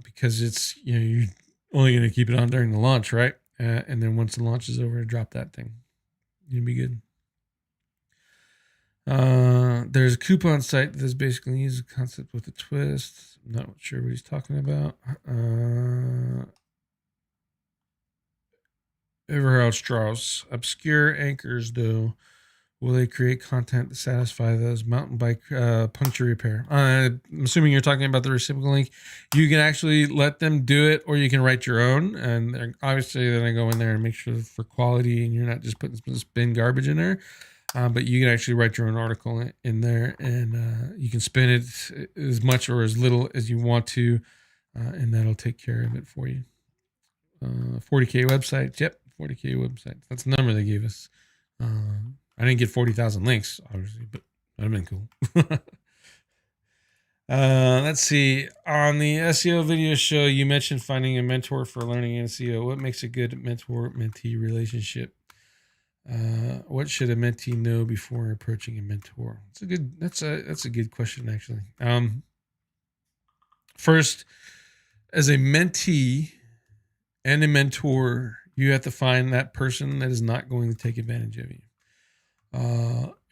because it's, you're only going to keep it on during the launch, right? And then once the launch is over, drop that thing. You'll be good. There's a coupon site that basically uses a concept with a twist. I'm not sure what he's talking about. Everhard Strauss. Obscure anchors, though. Will they create content to satisfy those? Mountain bike puncture repair. I'm assuming you're talking about the reciprocal link. You can actually let them do it, or you can write your own. And obviously, then I go in there and make sure for quality, and you're not just putting spin garbage in there. But you can actually write your own article in there, and you can spin it as much or as little as you want to, and that'll take care of it for you. 40K websites. Yep, 40K websites. That's the number they gave us. I didn't get 40,000 links, obviously, but that'd have been cool. Let's see. On the SEO video show, you mentioned finding a mentor for learning SEO. What makes a good mentor-mentee relationship? What should a mentee know before approaching a mentor? That's a good question, actually. First, as a mentee and a mentor, you have to find that person that is not going to take advantage of you.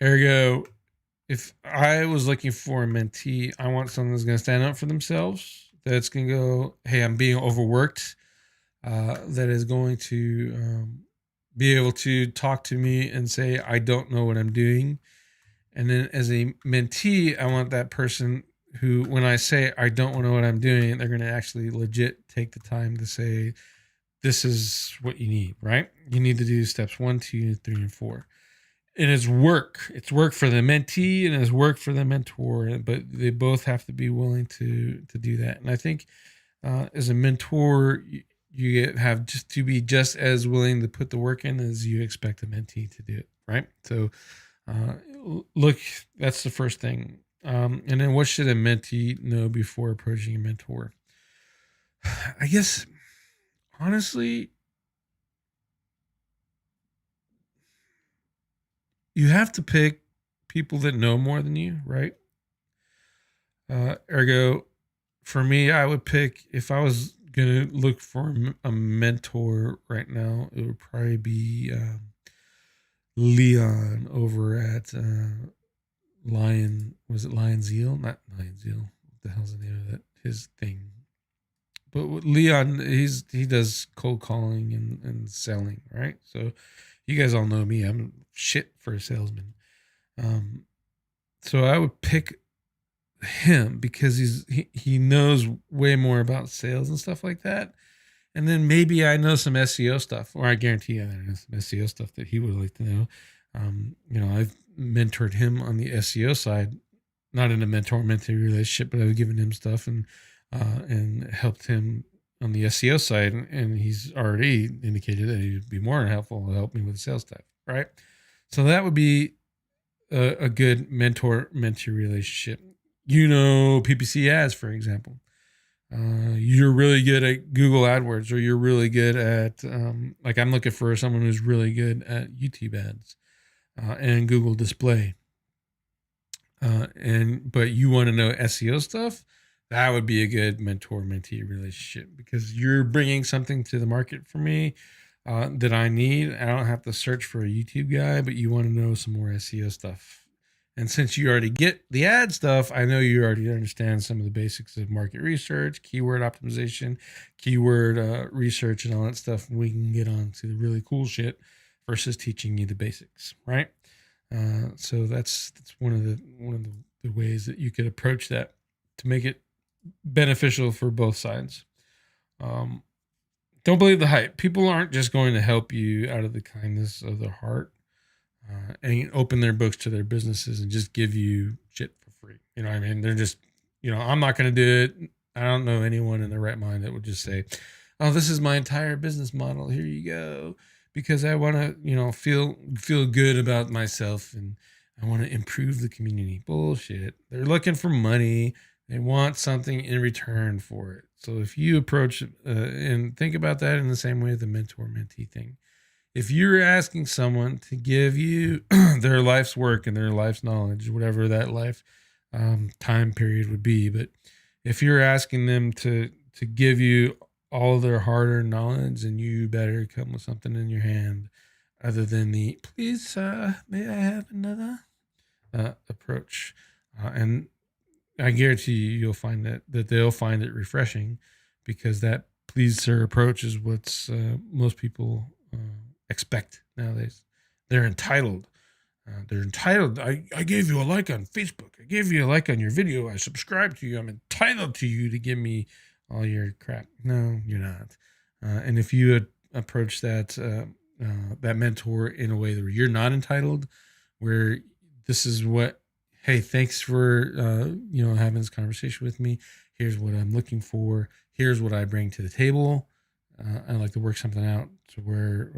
Ergo, if I was looking for a mentee, I want someone that's going to stand up for themselves, that's going to go, hey, I'm being overworked, that is going to be able to talk to me and say, I don't know what I'm doing. And then as a mentee, I want that person who, when I say I don't know what I'm doing, they're going to actually legit take the time to say, this is what you need, right? You need to do steps 1, 2, 3, and 4. And it's work. It's work for the mentee and it's work for the mentor, but they both have to be willing to do that. And I think as a mentor, you have just to be just as willing to put the work in as you expect a mentee to do it, right? So look, that's the first thing. And then what should a mentee know before approaching a mentor? I guess, honestly, you have to pick people that know more than you, right? Ergo, for me, I would pick, if I was going to look for a mentor right now, it would probably be Leon over at was it Lion Zeal? Not Lion Zeal. What the hell's the name of that? His thing. But with Leon, he does cold calling and selling, right? So you guys all know me. I'm shit for a salesman. So I would pick him because he knows way more about sales and stuff like that. And then maybe I know some SEO stuff, or I guarantee I know some SEO stuff that he would like to know. I've mentored him on the SEO side, not in a mentor-mentee relationship, but I've given him stuff and helped him on the SEO side, and he's already indicated that he'd be more than helpful to help me with the sales stuff, right? So that would be a good mentor-mentee relationship. PPC ads, for example. You're really good at Google AdWords, or you're really good at, like I'm looking for someone who's really good at YouTube ads and Google display. But you want to know SEO stuff, that would be a good mentor-mentee relationship, because you're bringing something to the market for me that I need. I don't have to search for a YouTube guy, but you want to know some more SEO stuff. And since you already get the ad stuff, I know you already understand some of the basics of market research, keyword optimization, keyword research, and all that stuff. And we can get on to the really cool shit versus teaching you the basics, right? So that's one of the ways that you could approach that to make it beneficial for both sides. Don't believe the hype. People aren't just going to help you out of the kindness of their heart and open their books to their businesses and just give you shit for free. You know what I mean? They're just, I'm not going to do it. I don't know anyone in their right mind that would just say, oh, this is my entire business model. Here you go. Because I want to, feel good about myself, and I want to improve the community. Bullshit. They're looking for money. They want something in return for it. So if you approach and think about that in the same way the mentor mentee thing, if you're asking someone to give you their life's work and their life's knowledge, whatever that life time period would be, but if you're asking them to give you all their hard-earned knowledge, and you better come with something in your hand other than the please, may I have another approach. And I guarantee you'll find that they'll find it refreshing, because that please sir approach is what's most people expect nowadays. They're entitled. They're entitled. I gave you a like on Facebook. I gave you a like on your video. I subscribed to you. I'm entitled to you to give me all your crap. No, you're not. And if you approach that mentor in a way that you're not entitled, where this is what, hey, thanks for having this conversation with me. Here's what I'm looking for. Here's what I bring to the table. I'd like to work something out to where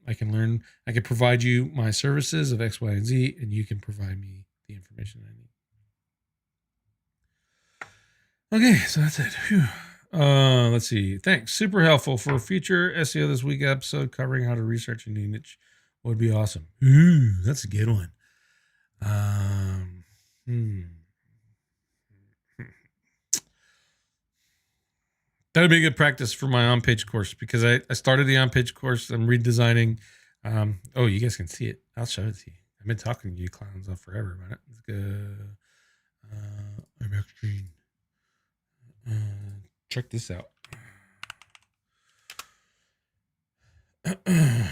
I can learn. I can provide you my services of X, Y, and Z, and you can provide me the information I need. Okay, so that's it. Whew. Let's see. Thanks. Super helpful for a future SEO this week episode covering how to research a new niche. Would be awesome. Ooh, that's a good one. That'd be a good practice for my on-page course, because I started the on-page course. I'm redesigning. Oh, you guys can see it. I'll show it to you. I've been talking to you clowns off forever about it. Let's go. I'm back screen. Check this out. I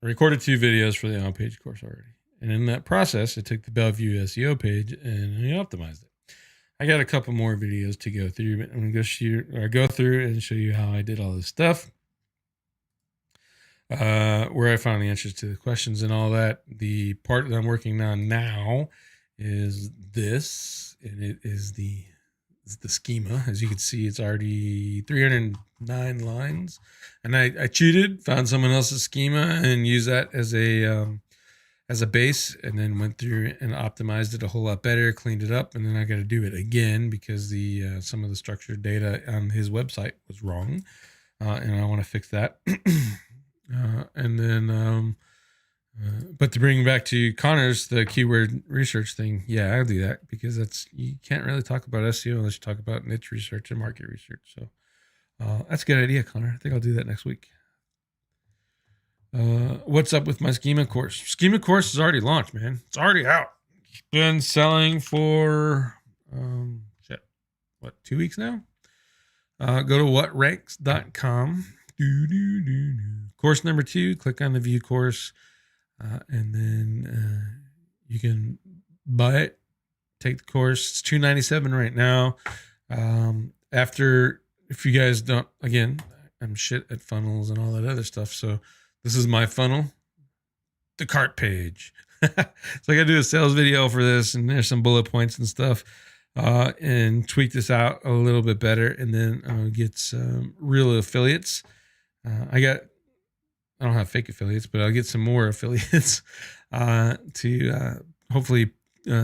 recorded 2 videos for the on-page course already. And in that process, I took the Bellevue SEO page and I optimized it. I got a couple more videos to go through, but I'm going to go through and show you how I did all this stuff, where I found the answers to the questions and all that. The part that I'm working on now is this, and it is the schema. As you can see, it's already 309 lines, and I cheated, found someone else's schema and used that as a base, and then went through and optimized it a whole lot better, cleaned it up, and then I got to do it again because the some of the structured data on his website was wrong, and I want to fix that. And then, but to bring back to Connor's, the keyword research thing, yeah, I'll do that, because you can't really talk about SEO unless you talk about niche research and market research. So that's a good idea, Connor. I think I'll do that next week. What's up with my schema course? Schema course is already launched, man. It's already out. It's been selling for 2 weeks now. Go to whatranks.com. Course number 2, click on the view course, and then you can buy it, take the course. It's $297 right now. If you guys don't, again, I'm shit at funnels and all that other stuff, so this is my funnel, the cart page. So I got to do a sales video for this, and there's some bullet points and stuff, and tweak this out a little bit better, and then get some real affiliates. I don't have fake affiliates, but I'll get some more affiliates to hopefully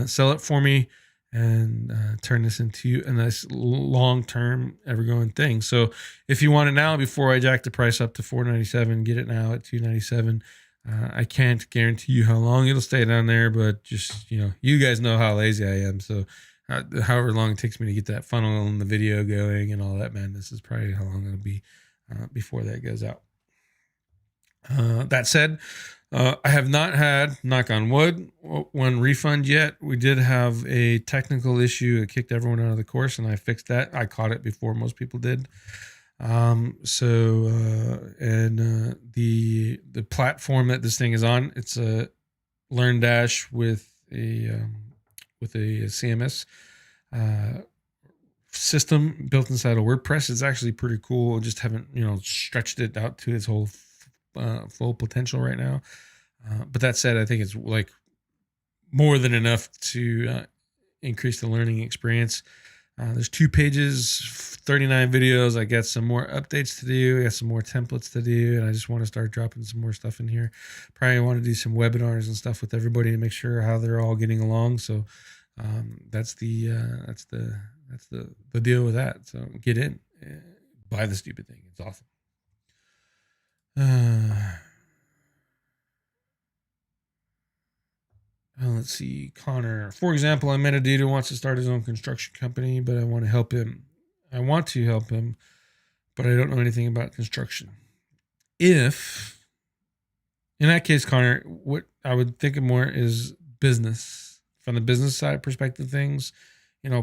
sell it for me and turn this into a nice long-term ever-going thing. So if you want it now, before I jack the price up to $497, get it now at $297. I can't guarantee you how long it'll stay down there, but just, you guys know how lazy I am. So however long it takes me to get that funnel and the video going and all that madness is probably how long it'll be before that goes out. That said, I have not had, knock on wood, one refund yet. We did have a technical issue. It kicked everyone out of the course, and I fixed that. I caught it before most people did. The platform that this thing is on, it's a LearnDash with a CMS system built inside of WordPress. It's actually pretty cool. I just haven't stretched it out to its whole full potential right now. But that said, I think it's like more than enough to increase the learning experience. There's 2 pages 39 videos. I got some more updates to do. I got some more templates to do, and I just want to start dropping some more stuff in here. Probably want to do some webinars and stuff with everybody to make sure how they're all getting along. So that's the deal with that. So get in, buy the stupid thing. It's awesome. Let's see, Connor. For example, I met a dude who wants to start his own construction company, but I want to help him. But I don't know anything about construction. If, in that case, Connor, what I would think of more is business. From the business side perspective, things,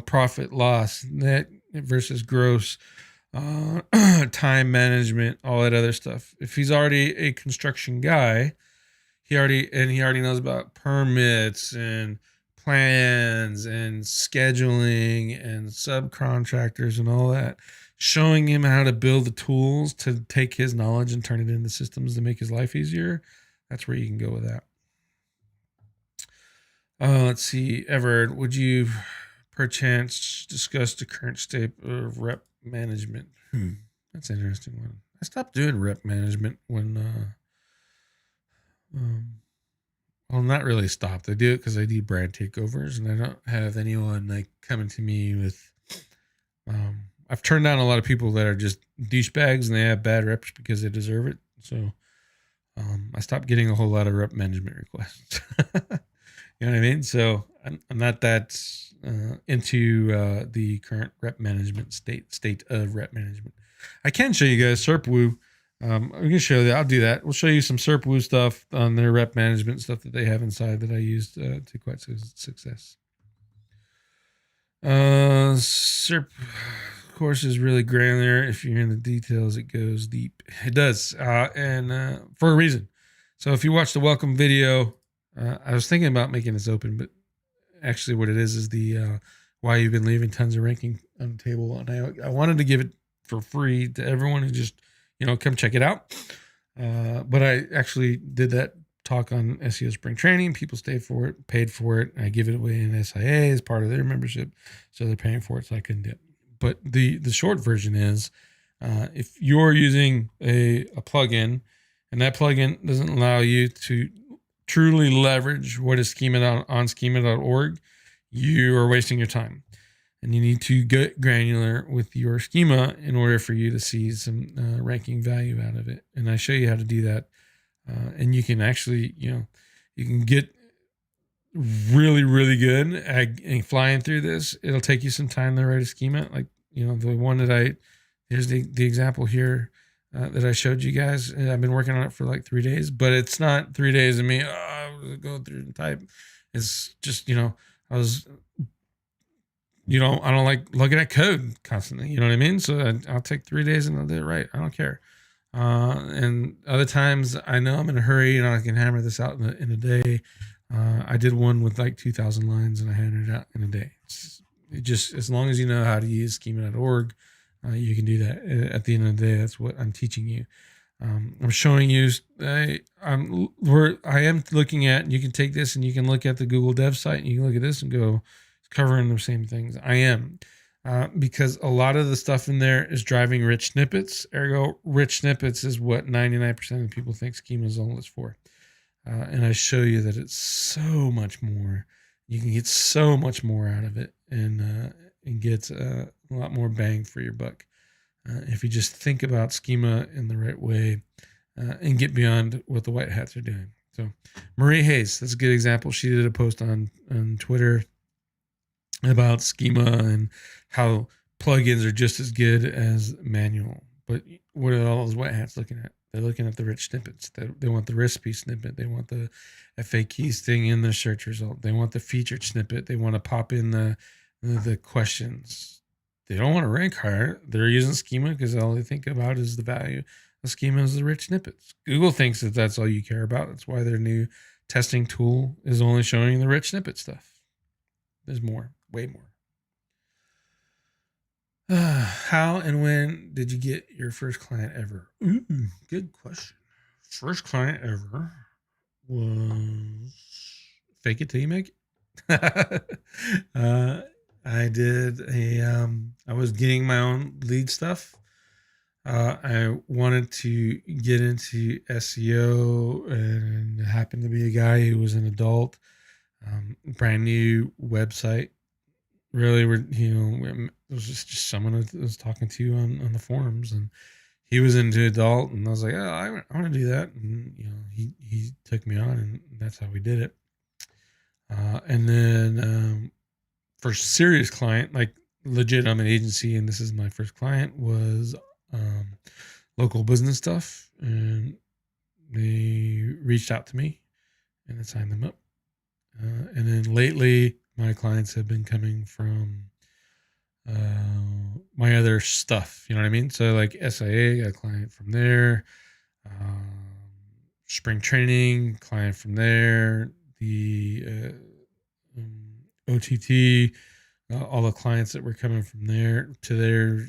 profit, loss, net versus gross, time management, all that other stuff. If he's already a construction guy, he already knows about permits and plans and scheduling and subcontractors and all that. Showing him how to build the tools to take his knowledge and turn it into systems to make his life easier. That's where you can go with that. Let's see, Everett, would you perchance discuss the current state of rep management? That's an interesting one. I stopped doing rep management when well, not really stopped. I do it because I do brand takeovers, and I don't have anyone like coming to me with. I've turned down a lot of people that are just douchebags and they have bad reps because they deserve it. So I stopped getting a whole lot of rep management requests. You know what I mean? So I'm not that into the current rep management state of rep management. I can show you guys SERPWoo. I'm going to show that. I'll do that. We'll show you some SERPWoo stuff on their rep management stuff that they have inside that I used to quite success. SERP course is really granular. If you're in the details, it goes deep. It does, and for a reason. So if you watch the welcome video, I was thinking about making this open, but actually what it is the why you've been leaving tons of ranking on the table. And I wanted to give it for free to everyone who just come check it out. But I actually did that talk on SEO spring training. People stayed for it, paid for it. I give it away in SIA as part of their membership, so they're paying for it. So I couldn't do it. But the short version is, if you're using a plugin, and that plugin doesn't allow you to truly leverage what is schema on schema.org, you are wasting your time. And you need to get granular with your schema in order for you to see some ranking value out of it. And I show you how to do that. And you can actually, you can get really, really good at flying through this. It'll take you some time to write a schema. Like, the one that here's the example here that I showed you guys. And I've been working on it for like 3 days, but it's not 3 days of me, go through and type. It's just, I was, I don't like looking at code constantly. You know what I mean? So I'll take 3 days and I'll do it right. I don't care. And other times I know I'm in a hurry and I can hammer this out in a day. I did one with like 2,000 lines and I hammered it out in a day. It just, as long as you know how to use schema.org, you can do that. At the end of the day, that's what I'm teaching you. I'm showing you, I am looking at, you can take this and you can look at the Google Dev site and you can look at this and go, covering the same things. I am, because a lot of the stuff in there is driving rich snippets. Ergo, rich snippets is what 99% of people think schema is all it's for. And I show you that it's so much more. You can get so much more out of it and get a lot more bang for your buck if you just think about schema in the right way and get beyond what the white hats are doing. So Marie Hayes, that's a good example. She did a post on Twitter about schema and how plugins are just as good as manual. But what are all those white hats looking at? They're looking at the rich snippets. They want the recipe snippet. They want the FAQs thing in the search result. They want the featured snippet. They want to pop in the questions. They don't want to rank higher. They're using schema because all they think about is the value of schema is the rich snippets. Google thinks that that's all you care about. That's why their new testing tool is only showing the rich snippet stuff. There's more, way more. How and when did you get your first client ever? Ooh, good question. First client ever was fake it till you make it. I was getting my own lead stuff. I wanted to get into SEO, and it happened to be a guy who was an adult, brand new website. Really, it was just someone I was talking to on the forums, and he was into adult, and I was like, oh, I want to do that, and he took me on, and that's how we did it. And then for serious client, like legit, I'm an agency, and this is my first client, was um, local business stuff, and they reached out to me, and I signed them up. And then lately, my clients have been coming from my other stuff. You know what I mean? So like SIA, got a client from there. Um, Spring training, client from there. The OTT, all the clients that were coming from there to there.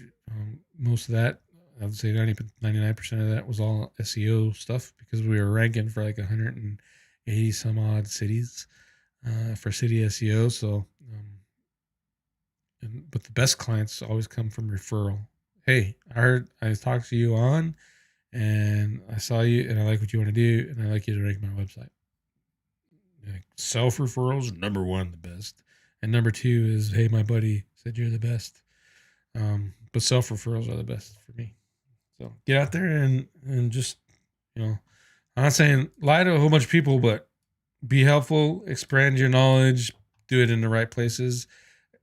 Most of that, I would say 99% of that was all SEO stuff, because we were ranking for like 180 some odd cities for city SEO. So, but the best clients always come from referral. Hey, I talked to you on, and I saw you, and I like what you want to do, and I like you to rank my website. Like, self referrals, number one, the best, and number two is, hey, my buddy said you're the best. But self referrals are the best for me. So get out there and just, I'm not saying lie to a whole bunch of people, but be helpful, expand your knowledge, do it in the right places.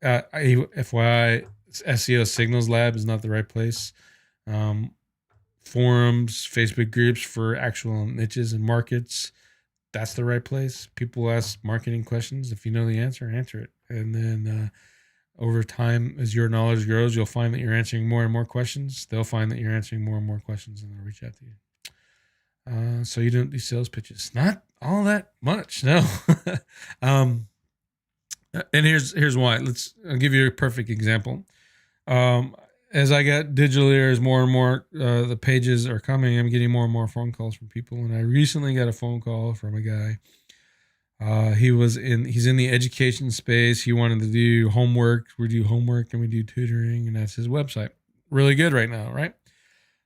FYI, SEO Signals Lab is not the right place. Forums, Facebook groups for actual niches and markets, that's the right place. People ask marketing questions. If you know the answer, answer it. And then over time, as your knowledge grows, you'll find that you're answering more and more questions. They'll find that you're answering more and more questions, and they'll reach out to you. So you don't do sales pitches. Not all that much, no. And here's why. I'll give you a perfect example. As I get digitally, as more and more the pages are coming, I'm getting more and more phone calls from people. And I recently got a phone call from a guy. He's in the education space. He wanted to do homework. We do homework and we do tutoring, and that's his website. Really good right now, right?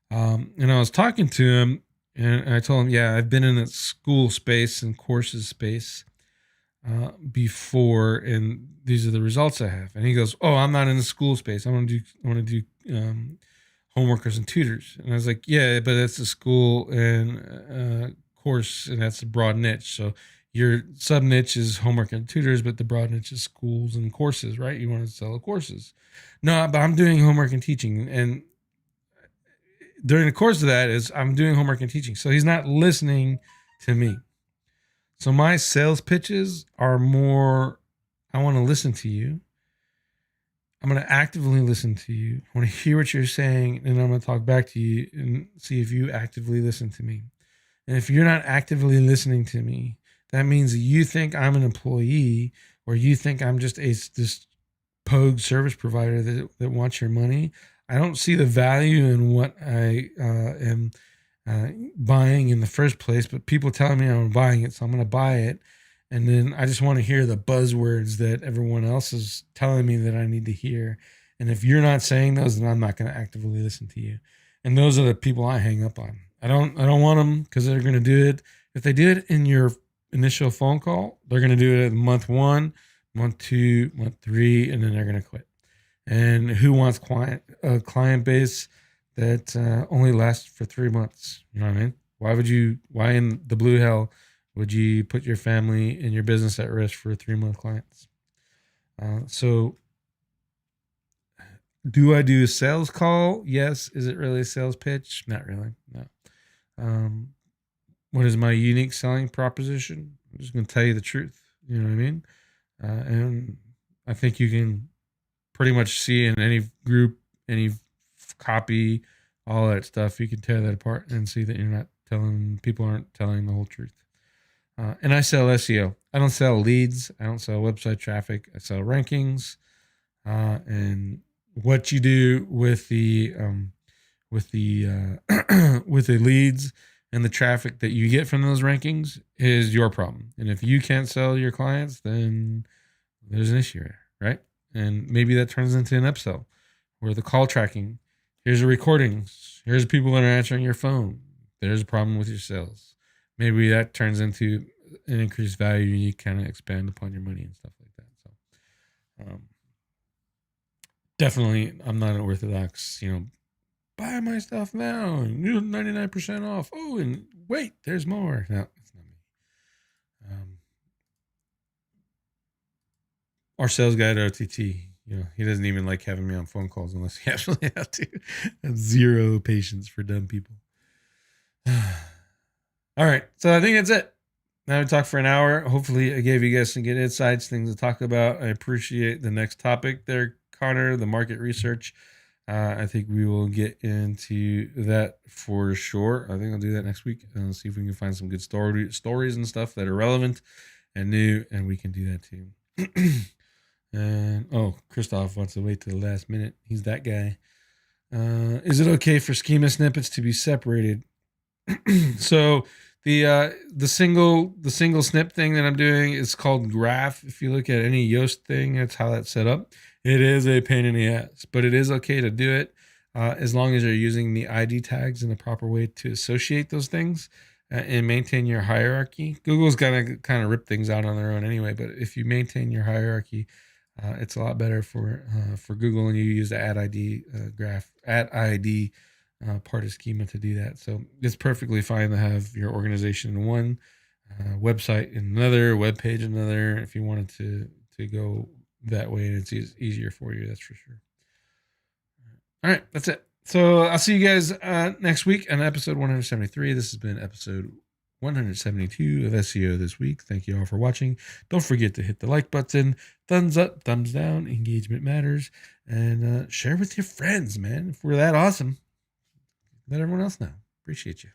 And I was talking to him, and I told him, yeah, I've been in the school space and courses space before, and these are the results I have. And he goes, oh, I'm not in the school space. I want to do homeworkers and tutors. And I was like, yeah, but that's a school and course, and that's a broad niche. So your sub niche is homework and tutors, but the broad niche is schools and courses, right? You want to sell courses. No, but I'm doing homework and teaching. And during the course of that is I'm doing homework and teaching. So he's not listening to me. So my sales pitches are more, I want to listen to you. I'm going to actively listen to you. I want to hear what you're saying, and I'm going to talk back to you and see if you actively listen to me. And if you're not actively listening to me, that means that you think I'm an employee, or you think I'm just this pogue service provider that wants your money. I don't see the value in what I am buying in the first place, but people telling me I'm buying it, so I'm going to buy it. And then I just want to hear the buzzwords that everyone else is telling me that I need to hear. And if you're not saying those, then I'm not going to actively listen to you. And those are the people I hang up on. I don't want them because they're going to do it. If they do it in your initial phone call, they're going to do it at month 1, month 2, month 3, and then they're going to quit. And who wants a client base that only lasts for 3 months? You know what I mean? Why in the blue hell would you put your family and your business at risk for 3-month clients? So do I do a sales call? Yes. Is it really a sales pitch? Not really. No. What is my unique selling proposition? I'm just going to tell you the truth. You know what I mean? And I think you can pretty much see in any group, any copy, all that stuff, you can tear that apart and see that people aren't telling the whole truth. And I sell SEO. I don't sell leads. I don't sell website traffic. I sell rankings. And what you do with the with the leads and the traffic that you get from those rankings is your problem. And if you can't sell your clients, then there's an issue there, right? And maybe that turns into an upsell where the call tracking, here's the recordings, here's people that are answering your phone. There's a problem with your sales. Maybe that turns into an increased value and you kind of expand upon your money and stuff like that. So, definitely, I'm not an orthodox, buy my stuff now, 99% off. Oh, and wait, there's more. No, it's not me. Our sales guy at OTT, he doesn't even like having me on phone calls unless he actually has to. Zero patience for dumb people. All right, so I think that's it. Now we talked for an hour. Hopefully, I gave you guys some good insights, things to talk about. I appreciate the next topic there, Connor, the market research. I think we will get into that for sure. I think I'll do that next week and see if we can find some good stories and stuff that are relevant and new, and we can do that too. And Christoph wants to wait to the last minute. He's that guy. Is it okay for schema snippets to be separated? So the single snip thing that I'm doing is called graph. If you look at any Yoast thing, that's how that's set up. It is a pain in the ass, but it is okay to do it as long as you're using the ID tags in the proper way to associate those things and maintain your hierarchy. Google's gonna kind of rip things out on their own anyway, but if you maintain your hierarchy, it's a lot better for Google, and you use the add ID graph, add ID part of schema to do that. So it's perfectly fine to have your organization in one, website in another, web page in another. If you wanted to go that way, and it's easier for you, that's for sure. All right, that's it. So I'll see you guys next week on episode 173. This has been episode 172 of SEO this week. Thank you all for watching. Don't forget to hit the like button, thumbs up, thumbs down. Engagement matters. And share with your friends, man. If we're that awesome, let everyone else know. Appreciate you.